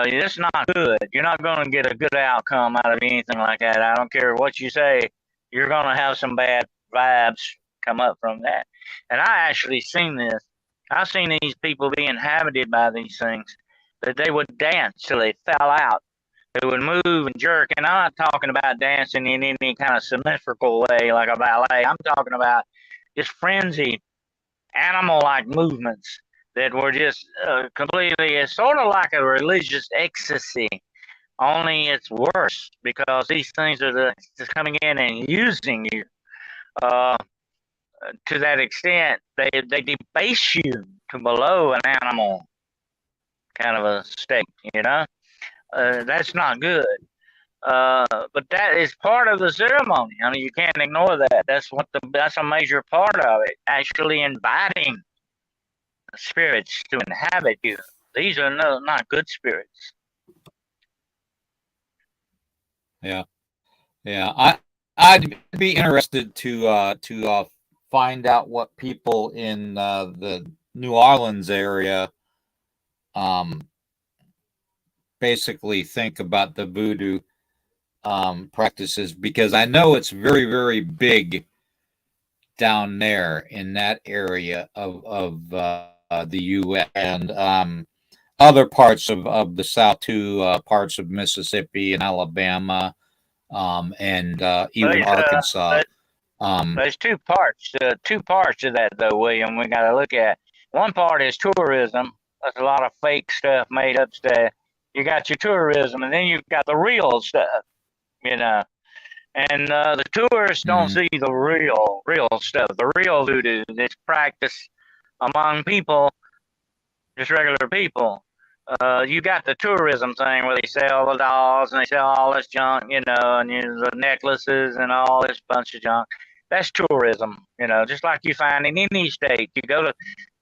It's not good. You're not going to get a good outcome out of anything like that. I don't care what you say. You're going to have some bad vibes come up from that. And I actually seen this. I've seen these people be inhabited by these things that they would dance till they fell out. They would move and jerk. And I'm not talking about dancing in any kind of symmetrical way like a ballet. I'm talking about just frenzied animal-like movements that were just completely. It's sort of like a religious ecstasy, only it's worse because these things are just coming in and using you uh, to that extent. They debase you to below an animal kind of a state. You know, that's not good. But that is part of the ceremony. I mean, you can't ignore that. That's a major part of it. Actually, inviting spirits to inhabit you. These are not good spirits. Yeah. Yeah. I'd be interested to find out what people in the New Orleans area um, basically think about the voodoo practices, because I know it's very, very big down there in that area of the U.S. and other parts of the South too, parts of Mississippi and Alabama, and even There's Arkansas. Um, there's two parts to that though, William. We got to look at one part is tourism. That's a lot of fake stuff, made up stuff. You got your tourism, and then you've got the real stuff. You know, and the tourists don't mhm, see the real stuff, the real voodoo that's practiced among people, just regular people. You got the tourism thing where they sell the dolls and they sell all this junk, and the necklaces and all this bunch of junk. That's tourism, just like you find in any state. You go to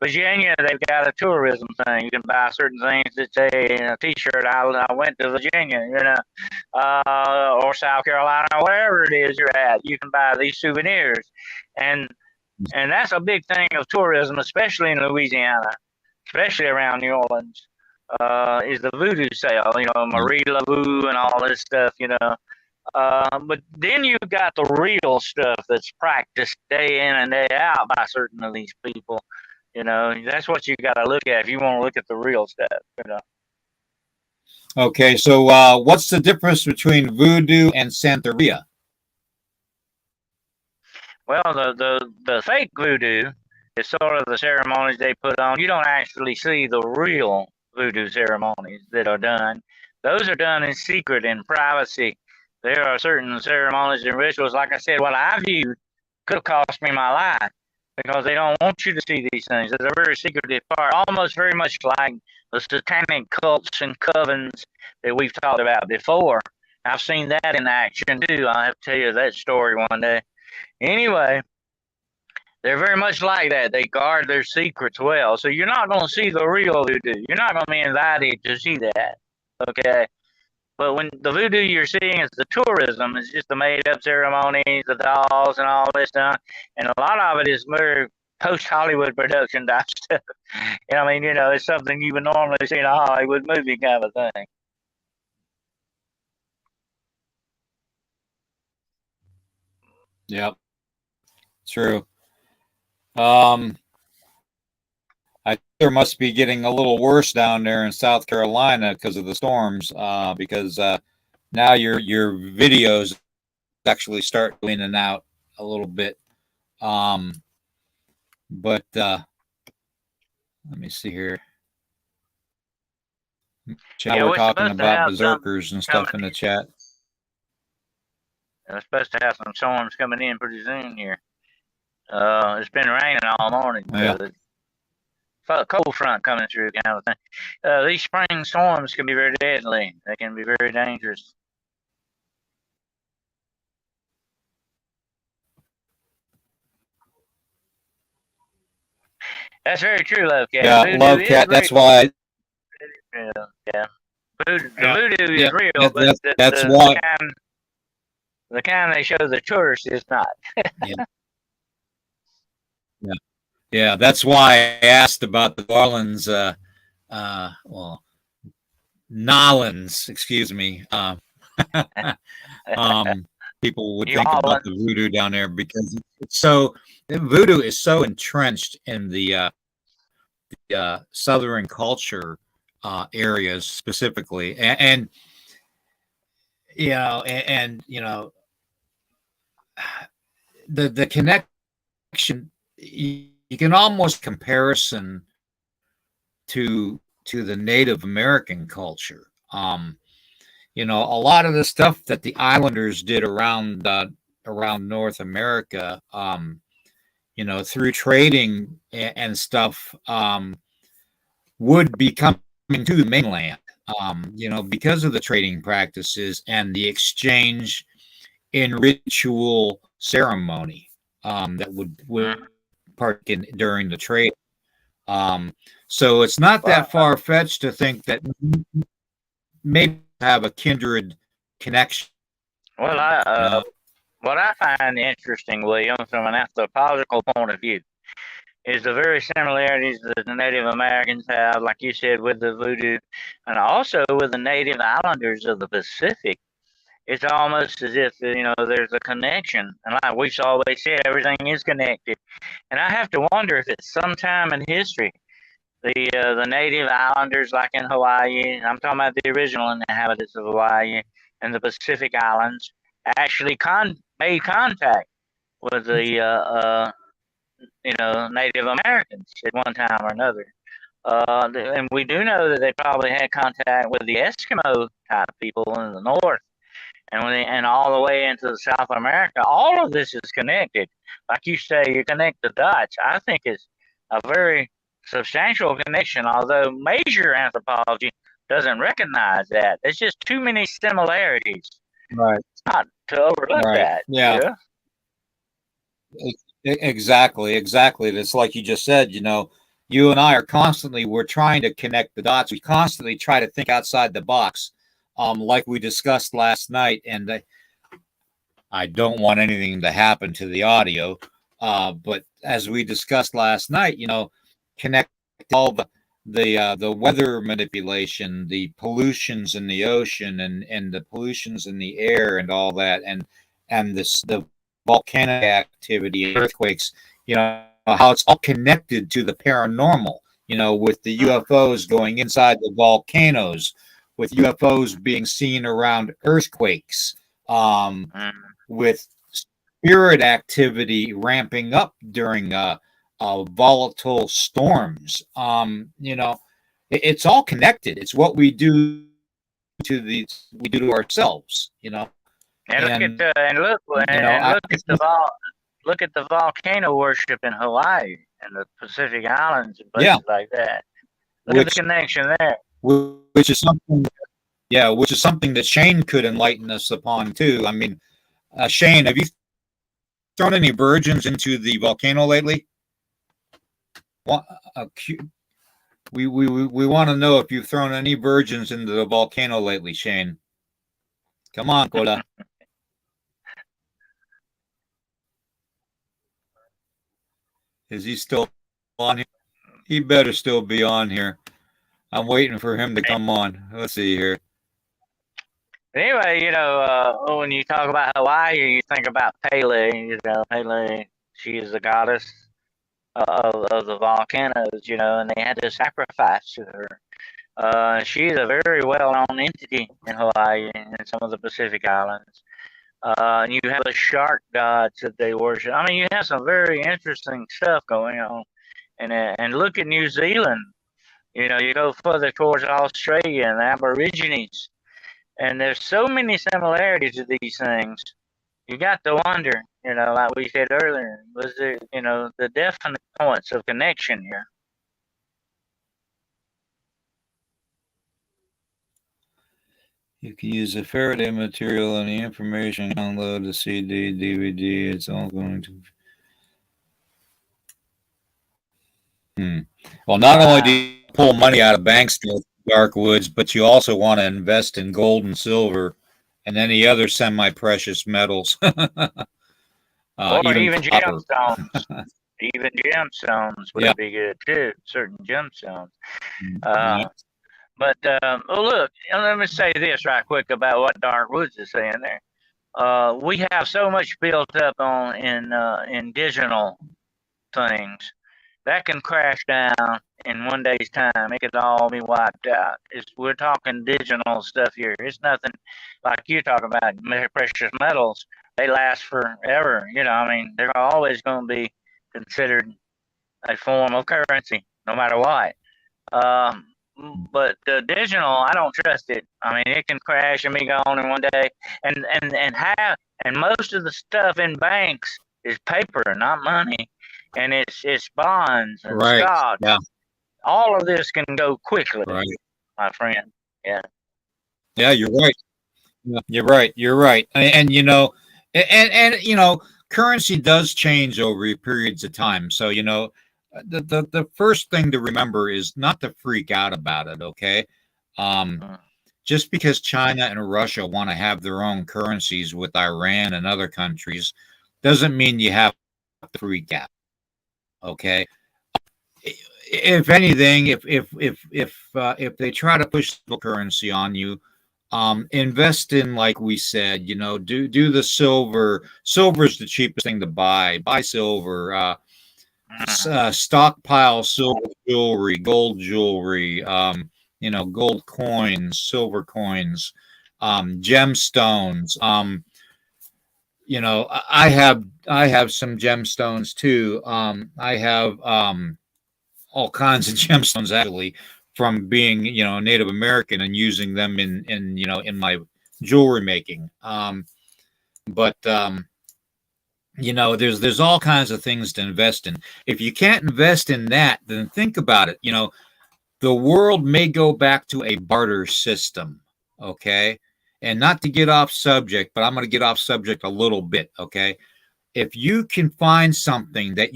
Virginia, they've got a tourism thing. You can buy certain things that say in a T-shirt. I went to Virginia, or South Carolina, wherever it is you're at. You can buy these souvenirs, and and that's a big thing of tourism, especially in Louisiana, especially around New Orleans, is the voodoo sale, yeah. Marie Laveau and all this stuff, But then you've got the real stuff that's practiced day in and day out by certain of these people. That's what you got to look at if you want to look at the real stuff. Okay, so what's the difference between voodoo and Santeria? Well, the fake voodoo is sort of the ceremonies they put on. You don't actually see the real voodoo ceremonies that are done. Those are done in secret, in privacy. There are certain ceremonies and rituals, like I said, what I viewed could have cost me my life because they don't want you to see these things. It's a very secretive part, almost very much like the satanic cults and covens that we've talked about before. I've seen that in action too. I'll have to tell you that story one day. Anyway, They're very much like that. They guard their secrets well. So you're not going to see the real voodoo. You're not going to be invited to see that. Okay. But when the voodoo you're seeing is the tourism, it's just the made up ceremonies, the dolls, and all this stuff. And a lot of it is more post Hollywood production type stuff. I mean, it's something you would normally see in a Hollywood movie kind of thing. Yep, true. I think there must be getting a little worse down there in South Carolina because of the storms. Because now your videos actually start in and out a little bit. But let me see here. Chat, we're talking about berserkers and stuff in the chat. We're supposed to have some storms coming in pretty soon here. It's been raining all morning. Yeah. So cold front coming through kind of thing. These spring storms can be very deadly. They can be very dangerous. That's very true, Love Cat. Yeah, Love Cat. That's why. Yeah. The voodoo is real, but that's why. The kind they show the tourists is not. Yeah, that's why I asked about the Orleans, Nolans, excuse me. People would think about the voodoo down there because voodoo is so entrenched in the Southern culture areas specifically, and the connection. You can almost comparison to the Native American culture. A lot of the stuff that the islanders did around North America, through trading and stuff, would be coming to the mainland, because of the trading practices and the exchange in ritual ceremony that would parking during the trade. So it's not that far fetched to think that maybe have a kindred connection. Well, what I find interesting, William, from an anthropological point of view, is the very similarities that the Native Americans have, like you said, with the voodoo, and also with the Native Islanders of the Pacific. It's almost as if there's a connection, and like we've always said, everything is connected. And I have to wonder if at some time in history, the Native Islanders, like in Hawaii, I'm talking about the original inhabitants of Hawaii and the Pacific Islands, actually made contact with the Native Americans at one time or another. And we do know that they probably had contact with the Eskimo type people in the north. And all the way into South America, all of this is connected. Like you say, you connect the dots. I think it's a very substantial connection, although major anthropology doesn't recognize that. There's just too many similarities, right? Not to overlook that. Yeah. Exactly. It's like you just said. You and I are we're trying to connect the dots. We constantly try to think outside the box. Like we discussed last night, and I don't want anything to happen to the audio, but as we discussed last night, connect all the weather manipulation, the pollutions in the ocean, and the pollutions in the air, and all that, and the volcanic activity, earthquakes, how it's all connected to the paranormal, with the UFOs going inside the volcanoes, with UFOs being seen around earthquakes, with spirit activity ramping up during volatile storms. It's all connected. It's what we do to ourselves. And look at the volcano worship in Hawaii and the Pacific Islands and places like that. Look at the connection there. Which is something that Shane could enlighten us upon too. I mean, Shane, have you thrown any virgins into the volcano lately? We want to know if you've thrown any virgins into the volcano lately, Shane. Come on, Coda. Is he still on here? He better still be on here. I'm waiting for him to come on. Let's see here. Anyway, when you talk about Hawaii, you think about Pele. Pele, she is the goddess of the volcanoes, and they had to sacrifice to her. She's a very well-known entity in Hawaii and some of the Pacific Islands. And you have the shark gods that they worship. I mean, you have some very interesting stuff going on. And look at New Zealand. You go further towards Australia and the Aborigines. And there's so many similarities to these things. You got to wonder, like we said earlier, was there, the definite points of connection here? You can use the Faraday material and the information, download the CD, DVD. It's all going to. Well, not only do you pull money out of banks to dark woods, but you also want to invest in gold and silver and any other semi-precious metals. Or even gemstones. Even gemstones would be good too. Certain gemstones. But look, let me say this right quick about what Dark Woods is saying there. We have so much built up in digital things that can crash down in one day's time. It could all be wiped out. We're talking digital stuff here. It's nothing like you talk about precious metals. They last forever. They're always going to be considered a form of currency, no matter what. But the digital, I don't trust it. It can crash and be gone in one day. And most of the stuff in banks is paper, not money. And it's bonds and stocks. Yeah. All of this can go quickly, my friend. Yeah. Yeah, you're right. You're right. And currency does change over periods of time. So, the first thing to remember is not to freak out about it, okay? Just because China and Russia want to have their own currencies with Iran and other countries doesn't mean you have to freak out, okay? If anything, if they try to push the currency on you, invest in, like we said, do the silver. Silver's the cheapest thing to buy. Buy silver. Stockpile silver jewelry, gold jewelry, gold coins, silver coins, gemstones. I have some gemstones too. I have all kinds of gemstones actually from being Native American and using them in my jewelry making. There's all kinds of things to invest in. If you can't invest in that, then think about it. The world may go back to a barter system, okay? And not to get off subject, but I'm going to get off subject a little bit, okay? If you can find something that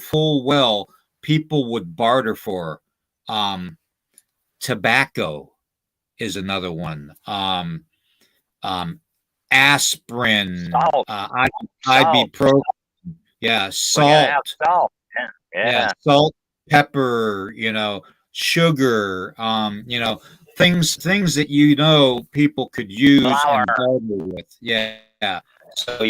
full well people would barter for, tobacco is another one. Aspirin, ibuprofen, salt, salt, pepper, sugar, things that people could use and barter with. So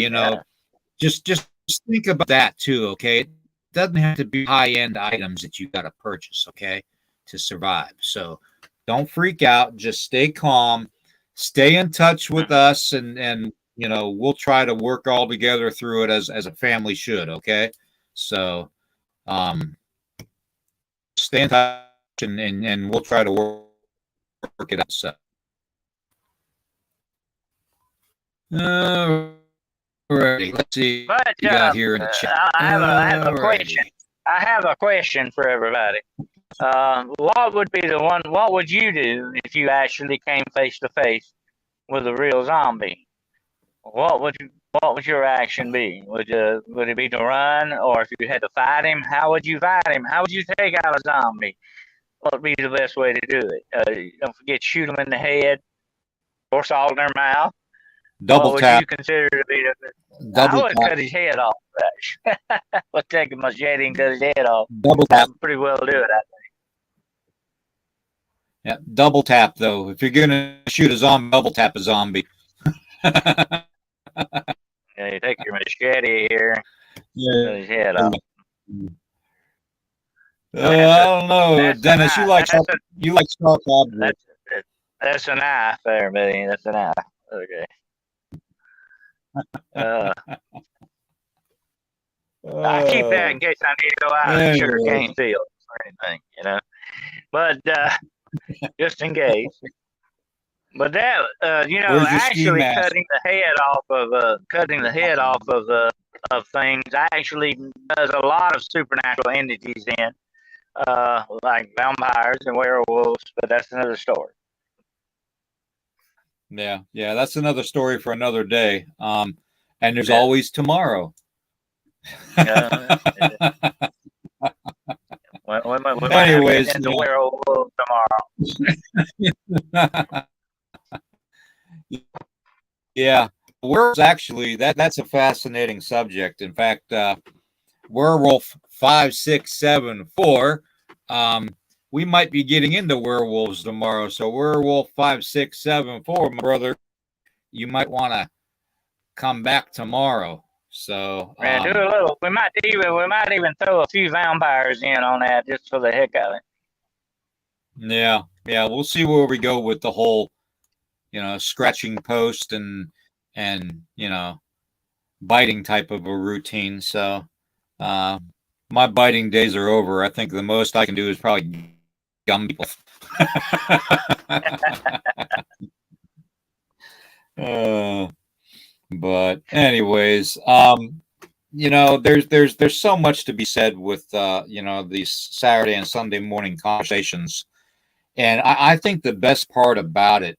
just think about that too. Okay, it doesn't have to be high end items that you got to purchase. Okay, to survive. So don't freak out. Just stay calm. Stay in touch with us, and we'll try to work all together through it as a family should. Okay, so stay in touch, and we'll try to work it out. So, alrighty, let's see what you got here in the chat. I have a question. I have a question for everybody. What would you do if you actually came face to face with a real zombie? What would what would your reaction be? Would it be to run, or if you had to fight him, how would you fight him? How would you take out a zombie? What would be the best way to do it? Don't forget, shoot them in the head, or salt in their mouth. Double What would you tap, consider to be the? I double would tap, cut his head off. I would take a machete and cut his head off. double I tap. would pretty well do it. Yeah, double tap though. If you're gonna shoot a zombie, double tap a zombie. You take your machete here, cut his head Yeah. off. I don't know, That's a Dennis. knife. You like sharp objects. That's a knife there, buddy. That's a knife. Okay. I keep that in case I need to go out in the sugarcane field or anything, you know. But just in case. But that, actually cutting the head off of things actually does a lot of supernatural entities in, like vampires and werewolves. But that's another story. Yeah, that's another story for another day. And there's always tomorrow. We might Anyways, have into werewolves tomorrow. Yeah, werewolves actually that's a fascinating subject. In fact, werewolf 5674. We might be getting into werewolves tomorrow. So werewolf 5674, my brother, you might want to come back tomorrow. So do a little. We might even throw a few vampires in on that just for the heck of it. Yeah, we'll see where we go with the whole, scratching post and biting type of a routine. So my biting days are over. I think the most I can do is probably gum people. But anyways, there's so much to be said with these Saturday and Sunday morning conversations, and I think the best part about it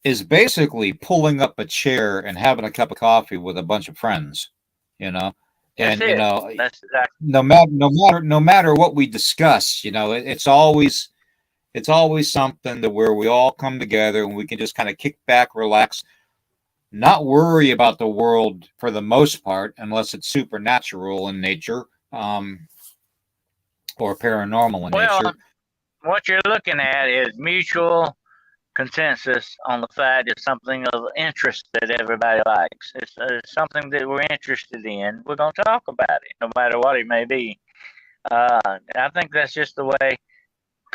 is basically pulling up a chair and having a cup of coffee with a bunch of friends, and that's exactly. no matter what we discuss, it's always something to where we all come together and we can just kind of kick back, relax, not worry about the world for the most part, unless it's supernatural in nature, or paranormal in nature. What you're looking at is mutual consensus on the fact it's something of interest that everybody likes. It's something that we're interested in. We're going to talk about it, no matter what it may be. I think that's just the way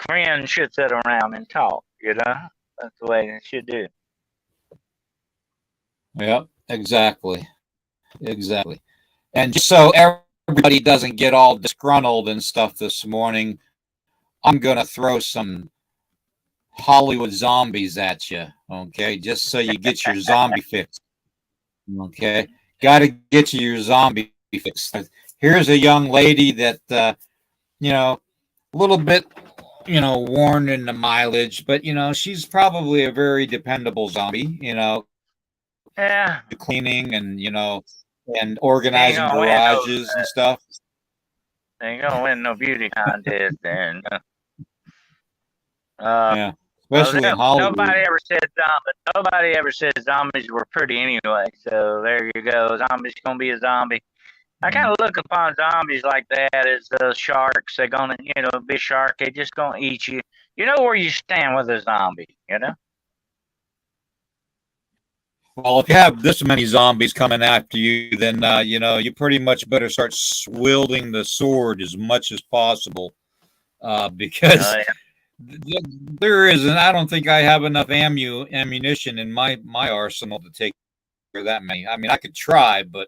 friends should sit around and talk, That's the way they should do. Yep, exactly. And just so everybody doesn't get all disgruntled and stuff this morning, I'm going to throw some Hollywood zombies at you, okay? Just so you get your zombie fix, okay? Got to get you your zombie fix. Here's a young lady that, a little bit, worn in the mileage, but, she's probably a very dependable zombie, Yeah. Cleaning and, and organizing garages and stuff. They ain't going to win no beauty contest then. Yeah. Especially in Hollywood. Nobody ever said zombies were pretty anyway. So there you go. Zombies gonna be a zombie. I kind of look upon zombies like that as sharks. They're gonna, be a shark. They're just gonna eat you. You know where you stand with a zombie. Well, if you have this many zombies coming after you, then you pretty much better start wielding the sword as much as possible, because. There isn't. I don't think I have enough ammunition in my arsenal to take care of that many. I mean, I could try, but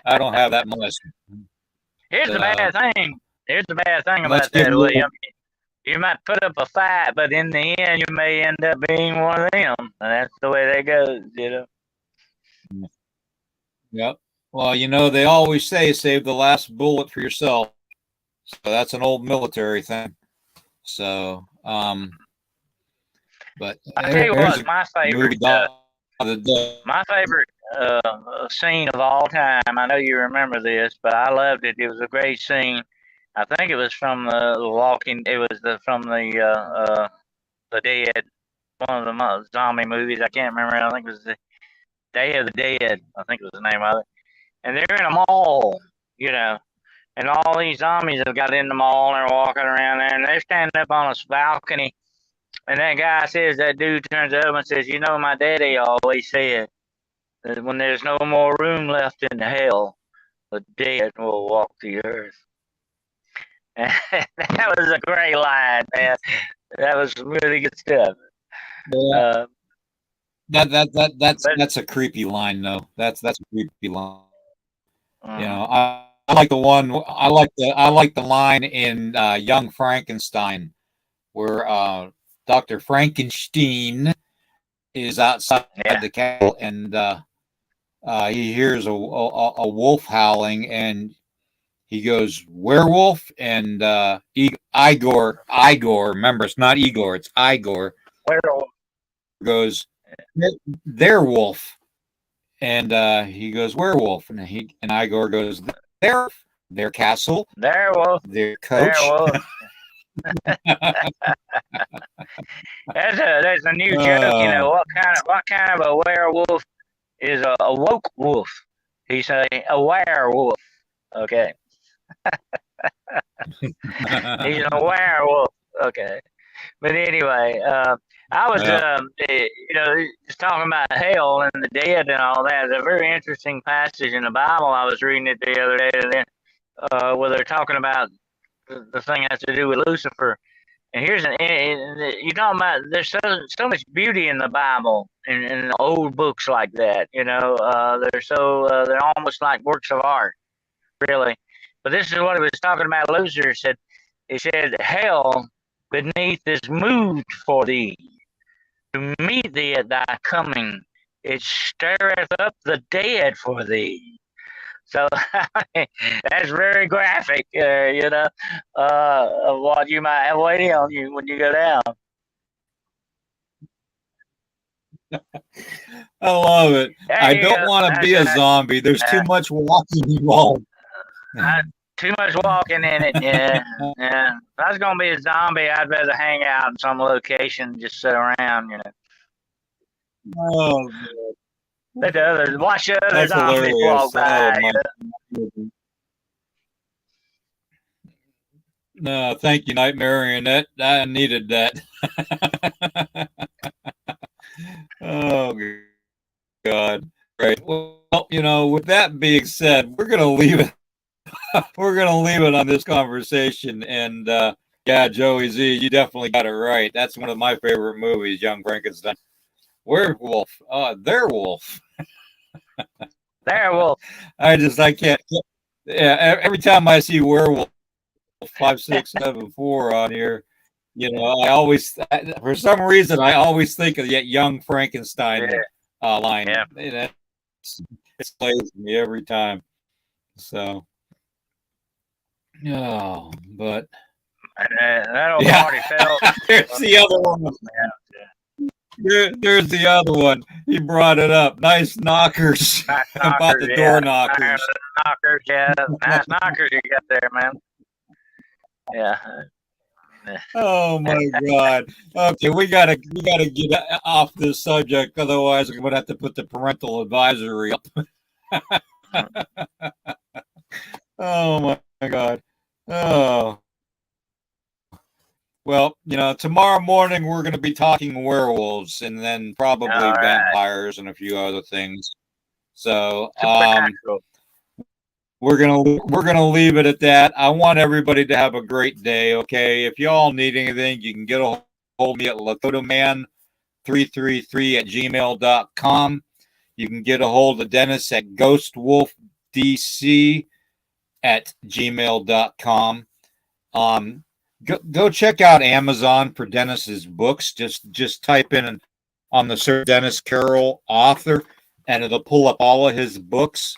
I don't have that much. Here's the bad thing about that, William. You might put up a fight, but in the end, you may end up being one of them. And that's the way that goes, Yep. Well, they always say save the last bullet for yourself. So that's an old military thing. So, but I tell you what, my favorite scene of all time. I know you remember this, but I loved it. It was a great scene. I think it was from the Walking. It was from the Dead, one of the zombie movies. I can't remember. I think it was the Day of the Dead. I think was the name of it. And they're in a mall, you know, and all these zombies have got in the mall and are walking around there, and they're standing up on a balcony. And that guy says, that dude turns up and says, my daddy always said that when there's no more room left in hell, the dead will walk the earth. And that was a great line, man. That was some really good stuff. Yeah. That's a creepy line, though. That's a creepy line. I like the one. I like the line in Young Frankenstein where Dr. Frankenstein is outside the castle and he hears a wolf howling and he goes, werewolf, and Igor, remember it's not Igor, it's Igor, werewolf, goes, their wolf, and he goes, werewolf, and Igor goes, their castle, werewolf, their coach. Werewolf. There's a new joke. What kind of a werewolf is a woke wolf? He's a werewolf. Okay. He's a werewolf. Okay. But anyway, I was just talking about hell and the dead and all that. It's a very interesting passage in the Bible. I was reading it the other day, and then where they're talking about the thing has to do with Lucifer. And here's you're talking about there's so much beauty in the Bible in old books like that. They're almost like works of art, really. But this is what he was talking about. Lucifer said, he said, hell beneath is moved for thee to meet thee at thy coming. It stirreth up the dead for thee. So that's very graphic, of what you might have waiting on you when you go down. I love it. I don't want to be a zombie. There's too much walking involved. Too much walking in it, yeah. If I was going to be a zombie, I'd rather hang out in some location, just sit around, Oh, let the others watch the other zombies walk by. No, thank you, Nightmare, that I needed that. Oh God! Right. Well, with that being said, we're gonna leave it. We're gonna leave it on this conversation, and yeah, Joey Z, you definitely got it right. That's one of my favorite movies, Young Frankenstein. Werewolf, their wolf. Werewolf. I can't. Yeah, every time I see werewolf 5, 6, 7, 4 on here, I always, for some reason, I always think of that Young Frankenstein line. Yeah. It plays me every time. So, no, but that old party fell. There's the other one. There's the other one. He brought it up. Nice knockers. About the door knockers. Knockers, yeah. Nice knockers you got there, man. Yeah. Oh my God. Okay, we gotta get off this subject, otherwise we're gonna have to put the parental advisory up. Oh my God. Oh. Well, tomorrow morning we're going to be talking werewolves and then probably vampires and a few other things. So, we're gonna leave it at that. I want everybody to have a great day. Okay, if y'all need anything, you can get a hold of me at lakotaman333@gmail.com. You can get a hold of Dennis at ghostwolfdc@gmail.com. Go check out Amazon for Dennis's books. Just type in on the search Dennis Carroll author, and it'll pull up all of his books.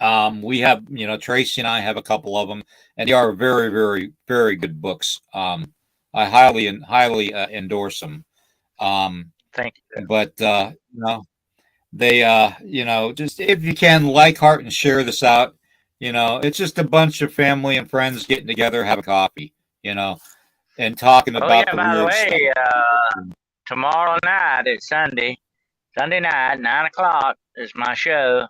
We have, Tracy and I have a couple of them, and they are very, very, very good books. I highly endorse them. Thank you. But they just if you can, like, heart, and share this out. It's just a bunch of family and friends getting together, having coffee, and talking Oh about yeah, the by the weird stuff. way, tomorrow night it's Sunday night, 9 o'clock is my show.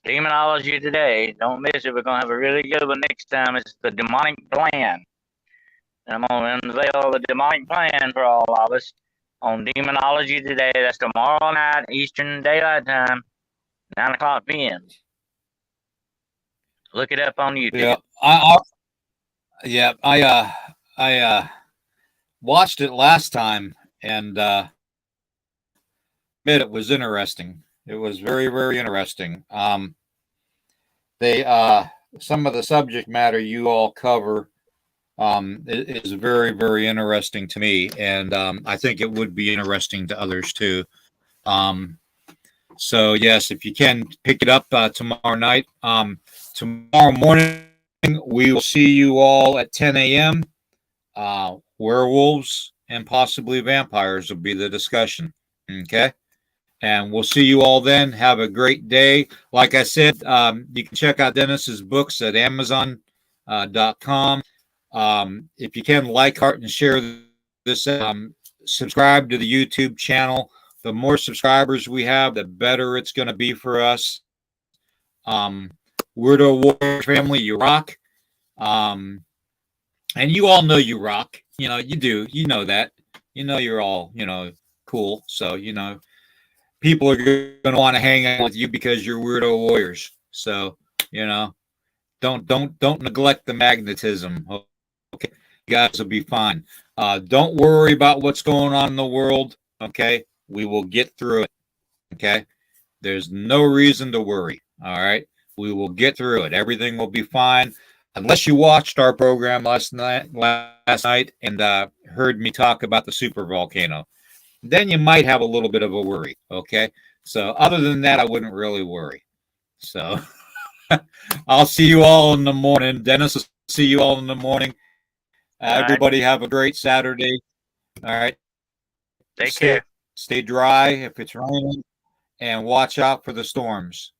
Demonology Today. Don't miss it. We're gonna have a really good one next time. It's the demonic plan. I'm gonna unveil the demonic plan for all of us on Demonology Today. That's tomorrow night, Eastern Daylight Time, 9 o'clock p.m. Look it up on YouTube. Yeah, I watched it last time, and admit it was interesting. It was very, very interesting. They some of the subject matter you all cover is very, very interesting to me, and I think it would be interesting to others too. Um, so yes, if you can pick it up tomorrow night, tomorrow morning we will see you all at 10 a.m. Werewolves and possibly vampires will be the discussion. Okay. And we'll see you all then. Have a great day. Like I said, you can check out Dennis's books at Amazon.com. If you can, like, heart, and share this, subscribe to the YouTube channel. The more subscribers we have, the better it's going to be for us. Weirdo Warrior family, you rock. And you all know you rock. You do. You know that. You're all, cool. So, people are going to want to hang out with you because you're weirdo warriors. So, don't neglect the magnetism. Okay, you guys will be fine. Don't worry about what's going on in the world. Okay, we will get through it. Okay, there's no reason to worry. All right, we will get through it. Everything will be fine. Unless you watched our program last night and heard me talk about the super volcano, then you might have a little bit of a worry. Okay. So other than that, I wouldn't really worry. So I'll see you all in the morning. Dennis will see you all in the morning. All right. Everybody have a great Saturday. All right. Take care. Stay dry if it's raining, and watch out for the storms.